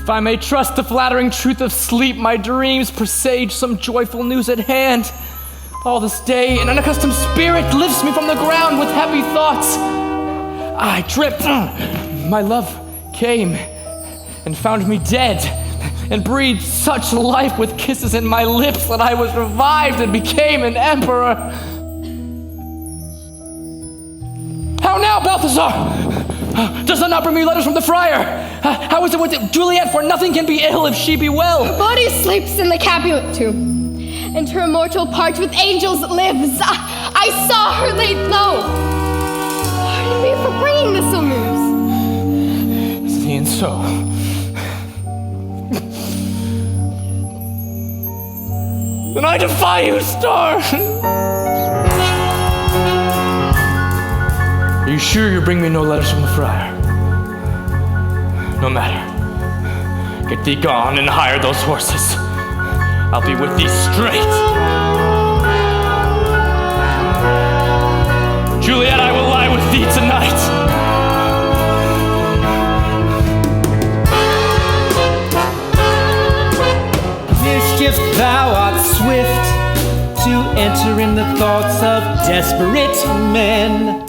M: If I may trust the flattering truth of sleep, my dreams presage some joyful news at hand. All this day, an unaccustomed spirit lifts me from the ground with happy thoughts. I tripped. My love came and found me dead and breathed such life with kisses in my lips that I was revived and became an emperor. How now, Balthazar? Does that not bring me letters from the friar? How is it with Juliet? For nothing can be ill if she be well.
B: Her body sleeps in the Capulet tomb, and her immortal part with angels lives. I saw her laid low. Pardon me for bringing this ill news.
M: Seeing so. Then I defy you, star! Are you sure you bring me no letters from the friar? No matter. Get thee gone and hire those horses. I'll be with thee straight. Juliet, I will lie with thee tonight.
A: Mischief, thou art swift to enter in the thoughts of desperate men.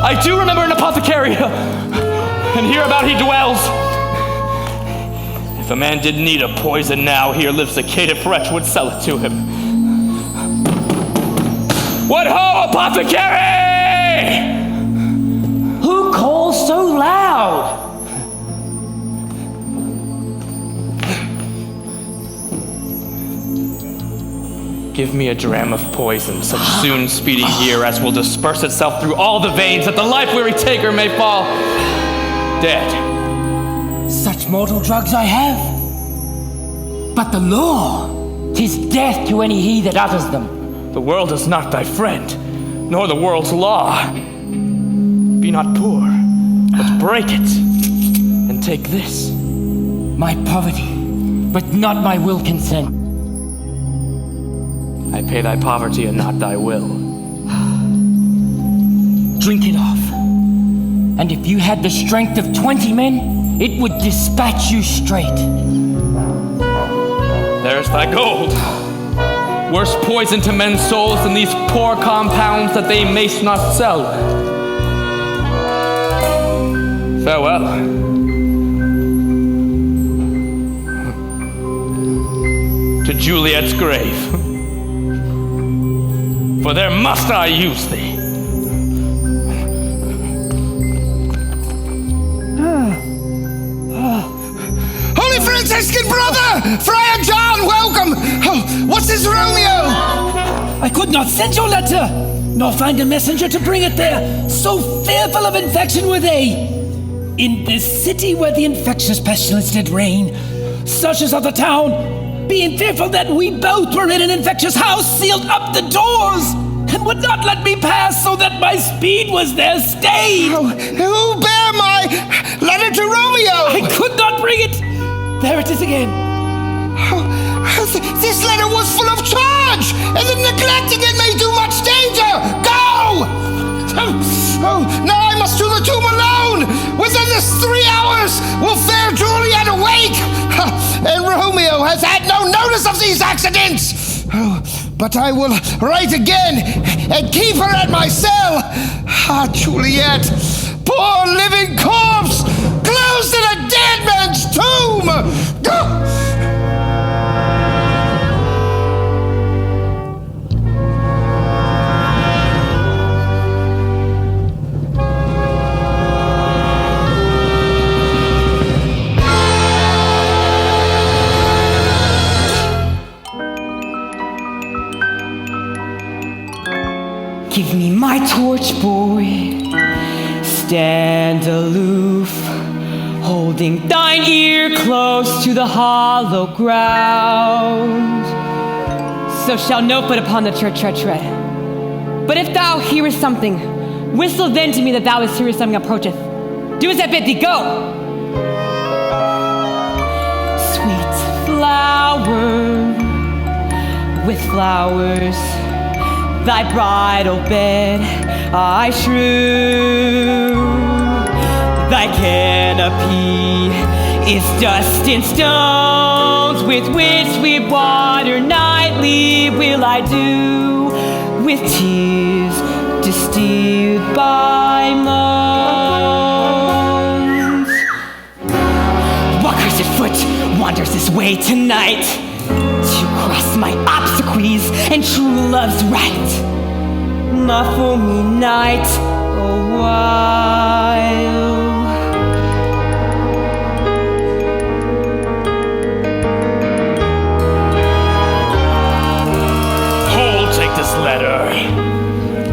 M: I do remember an apothecary, and hereabout he dwells. If a man did need a poison now, here lives a caitiff wretch would sell it to him. What ho, apothecary!
K: Who calls so loud?
M: Give me a dram of poison, such soon speedy here as will disperse itself through all the veins, that the life-weary taker may fall dead.
K: Such mortal drugs I have. But the law, 'tis death to any he that utters them.
M: The world is not thy friend, nor the world's law. Be not poor, but break it, and take this.
K: My poverty, but not my will consent.
M: I pay thy poverty and not thy will.
K: Drink it off. And if you had the strength of 20 men, it would dispatch you straight.
M: There's thy gold. Worse poison to men's souls than these poor compounds that they mayst not sell. Farewell. To Juliet's grave. For there must I use thee.
C: Holy Franciscan brother! Friar John, welcome! Oh, what's this, Romeo?
A: I could not send your letter, nor find a messenger to bring it there. So fearful of infection were they. In this city where the infectious pestilence did reign, such as of the town, being fearful that we both were in an infectious house, sealed up the doors, and would not let me pass, so that my speed was there stayed.
C: Oh, who bear my letter to Romeo?
A: I could not bring it. There it is again.
C: Oh, this letter was full of charge, and the neglecting it may do much danger. Go! Oh, now I must to the tomb alone. Within this 3 hours will fair Juliet awake, and Romeo has had no notice of these accidents. Oh, but I will write again and keep her at my cell. Ah, Juliet, poor living corpse, closed in a dead man's tomb.
I: Give me my torch, boy. Stand aloof, holding thine ear close to the hollow ground. So shall no foot upon the church tread. But if thou hearest something, whistle then to me that thou hearest something approacheth. Do as I bid thee, go! Sweet flower, with flowers, thy bridal bed
E: I shrew. Thy canopy is dust and stones, with which we water nightly will I do, with tears distilled by moans. What cursed foot wanders this way tonight, to cross my obsequies and true love's right? Muffle me night a while.
M: This letter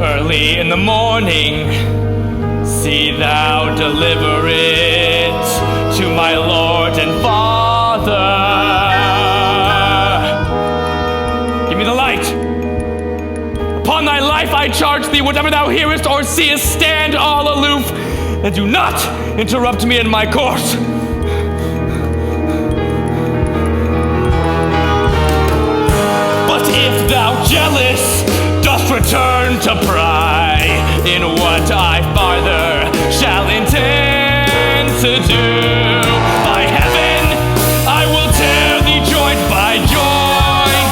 M: early in the morning. See thou deliver it to my Lord and Father. Give me the light. Upon thy life I charge thee, whatever thou hearest or seest, stand all aloof and do not interrupt me in my course. But if thou jealous dost return to pry in what I farther shall intend to do, by heaven I will tear thee joint by joint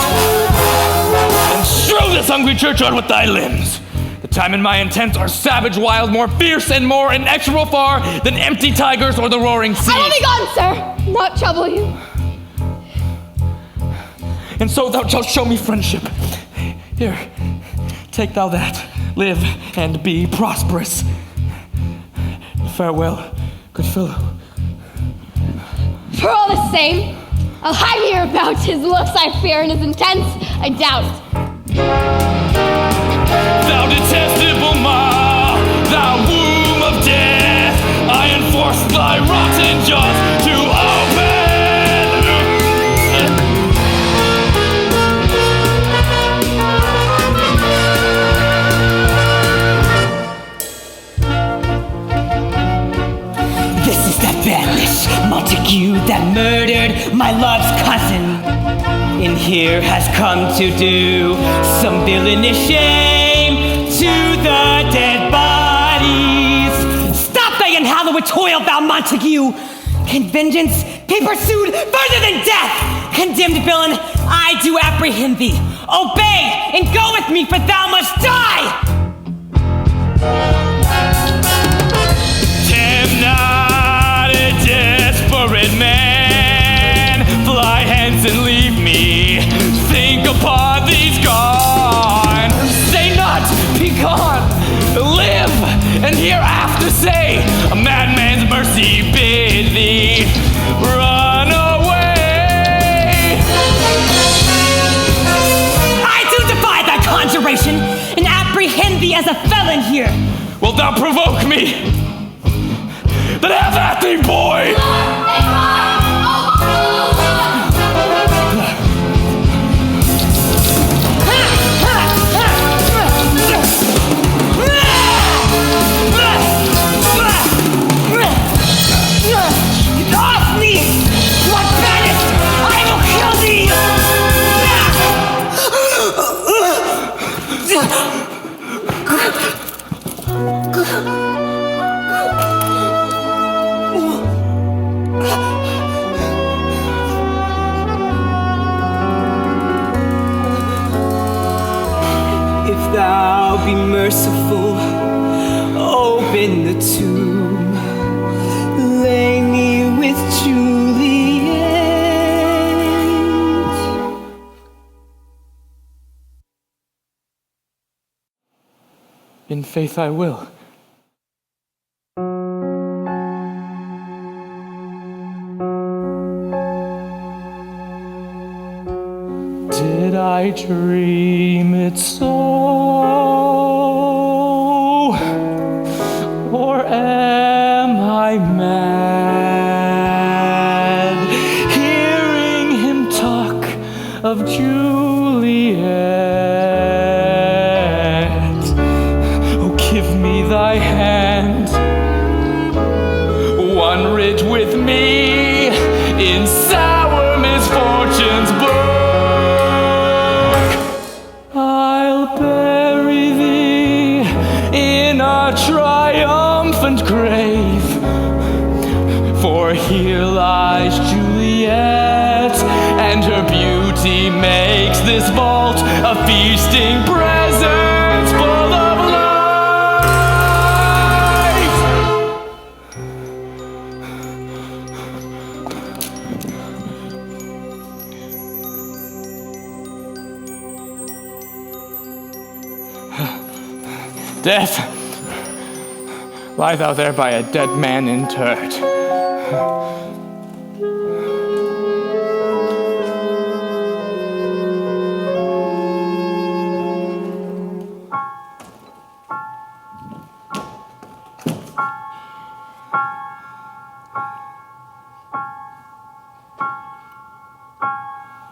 M: and strew this hungry churchyard with thy limbs. The time and my intents are savage, wild, more fierce and more inexorable far than empty tigers or the roaring sea.
B: I will be gone, sir, not trouble you.
M: And so thou shalt show me friendship. Here, take thou that. Live and be prosperous. Farewell, good fellow.
B: For all the same, I'll hide me about his looks I fear and his intents I doubt.
M: Thou detestable maw, thou womb of death, I enforce thy rotten jaws to open.
E: Banished Montague that murdered my love's cousin, and here has come to do some villainous shame to the dead bodies. Stop thy unhallowed toil, thou Montague! Can vengeance be pursued further than death? Condemned villain, I do apprehend thee. Obey and go with me, for thou must die!
M: Desperate man, fly hence and leave me. Think upon these gone. Say not, be gone. Live, and hereafter say, a madman's mercy bid thee run away.
E: I do defy thy conjuration and apprehend thee as a felon here.
M: Wilt thou provoke me? Then have at thee, boy!
E: Off me! What baddest! I will kill thee! If thou be merciful, open the tomb, lay me with Juliet.
M: In faith I will. Did I dream it so? Or am I mad, hearing him talk of Juliet? Oh, give me thy hand, one ridge with me in sour misfortune's book. I'll bury thee in lies Juliet, and her beauty makes this vault a feasting present full of light. Death, lie thou there by a dead man interred.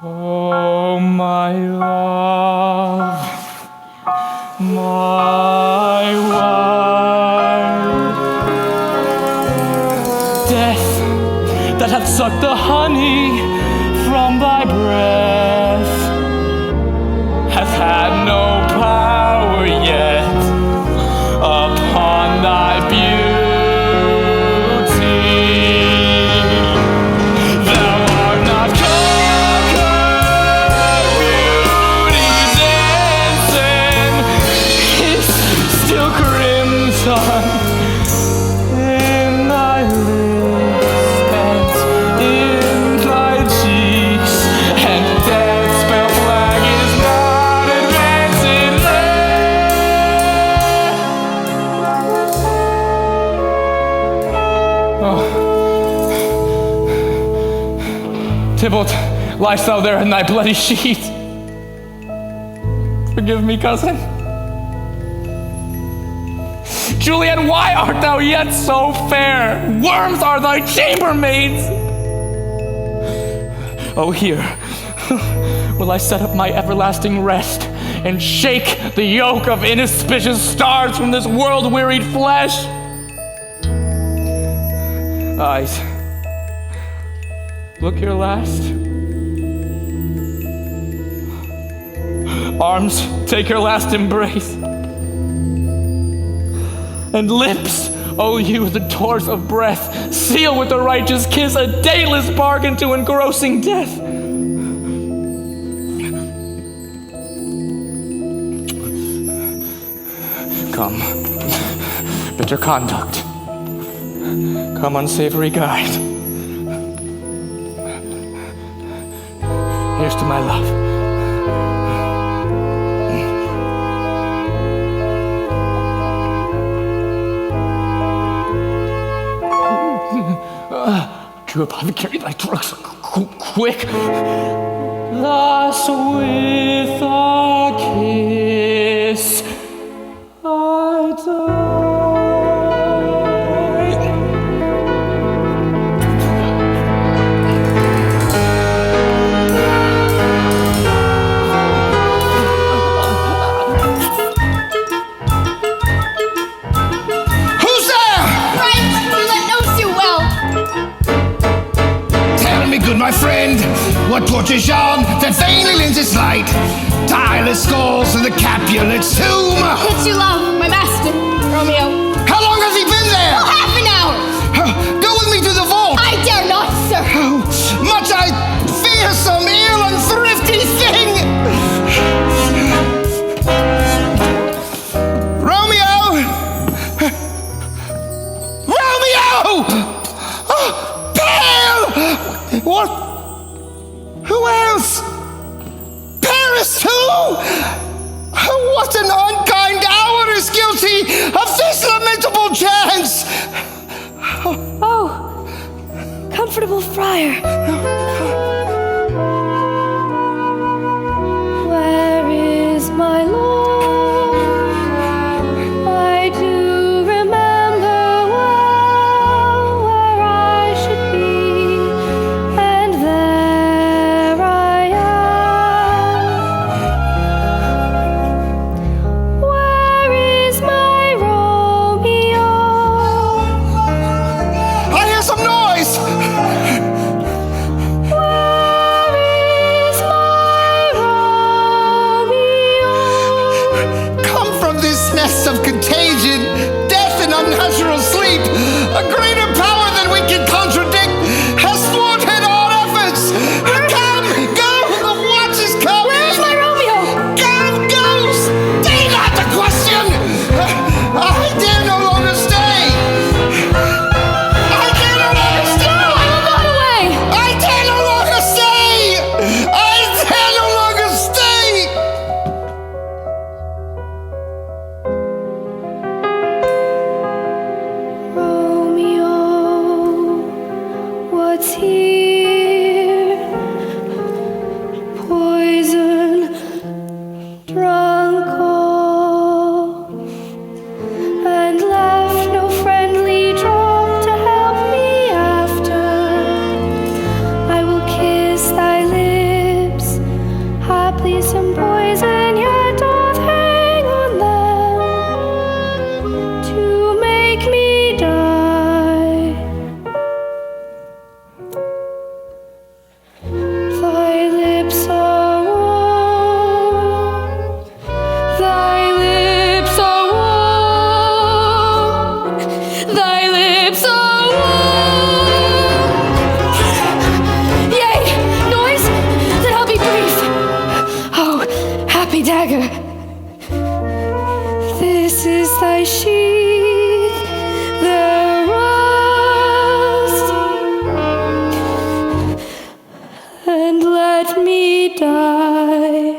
M: Oh, my love, my wife, death that hath sucked the honey from thy breath hath had no power yet upon thy beauty. Thou art not conquered, beauty's ensign is still crimson in thy lips and in thy cheeks, and death's pale flag is not advancing there. Oh. Tybalt, liest thou there in thy bloody sheet? Forgive me, cousin. Juliet, why art thou yet so fair? Worms are thy chambermaids. Oh, here will I set up my everlasting rest and shake the yoke of inauspicious stars from this world-wearied flesh. Eyes, look your last. Arms, take your last embrace. And lips, oh you, the doors of breath, seal with the righteous kiss a dayless bargain to engrossing death. Come, bitter conduct. Come, unsavory guide. Here's to my love. True apothecary, thy drugs quick. Thus with a kiss I
C: Who's there?
B: Right, Juliet knows you well.
C: Tell me, good my friend, what torches yon that vainly lends its light? Tireless skulls in the Capulets' tomb.
B: It's your love, my master, Romeo.
C: How long has he been there?
B: Oh, half an hour.
C: Go with me to the vault.
B: I dare not, sir.
C: Much I fear some ill and thrifty thing. Romeo! Romeo! Oh, Pale! What? Who else? Paris too? What an unkind hour is guilty of this lamentable chance!
B: Oh, comfortable friar. Where is my lord? I do remember well where I should be, and there I am. Where is my Romeo?
C: I hear some noise!
B: Where what's here. Poison, drunk all, and left no friendly drop to help me after. I will kiss thy lips, haply some poison yet doth hang on them to make me die. Thy lips are warm, thy lips are warm, thy lips are warm. Yea, noise, then I'll be brief. Oh, happy dagger, this is thy sheath, the rust, and let me die.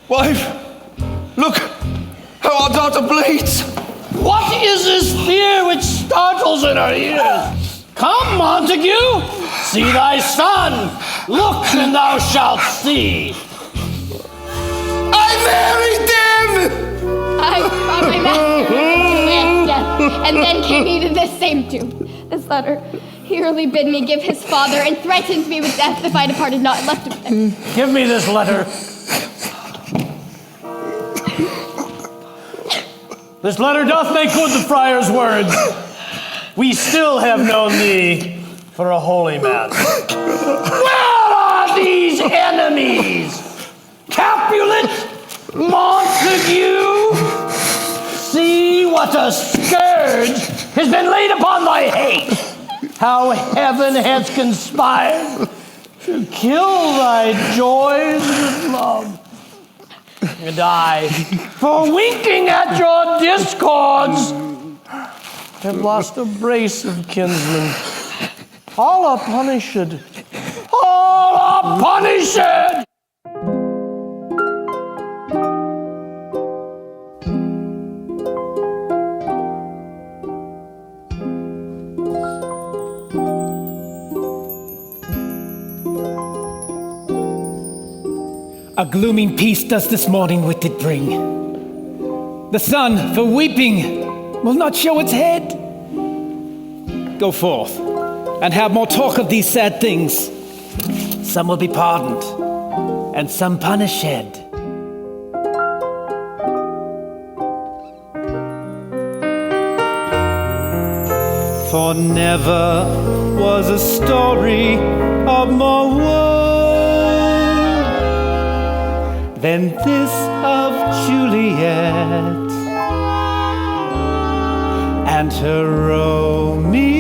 N: Wife, look how our daughter bleeds.
D: What is this fear which startles in our ears? Come, Montague, see thy son. Look, and thou shalt see.
N: I married him!
O: I brought my master Juliet's death, and then came he to this same tomb. This letter, he early bid me give his father, and threatened me with death if I departed not and left him there.
D: Give me this letter. This letter doth make good the friar's words. We still have known thee for a holy man. Where are these enemies? Capulet, Montague, see what a scourge has been laid upon thy hate. How heaven has conspired to kill thy joys with love. And I, for winking at your discords, have lost a brace of kinsmen. All are punished. All are punished!
A: A glooming peace does this morning with it bring. The sun, for weeping, will not show its head. Go forth, and have more talk of these sad things. Some will be pardoned, and some punished. For never was a story of more woe than this of Juliet and her Romeo.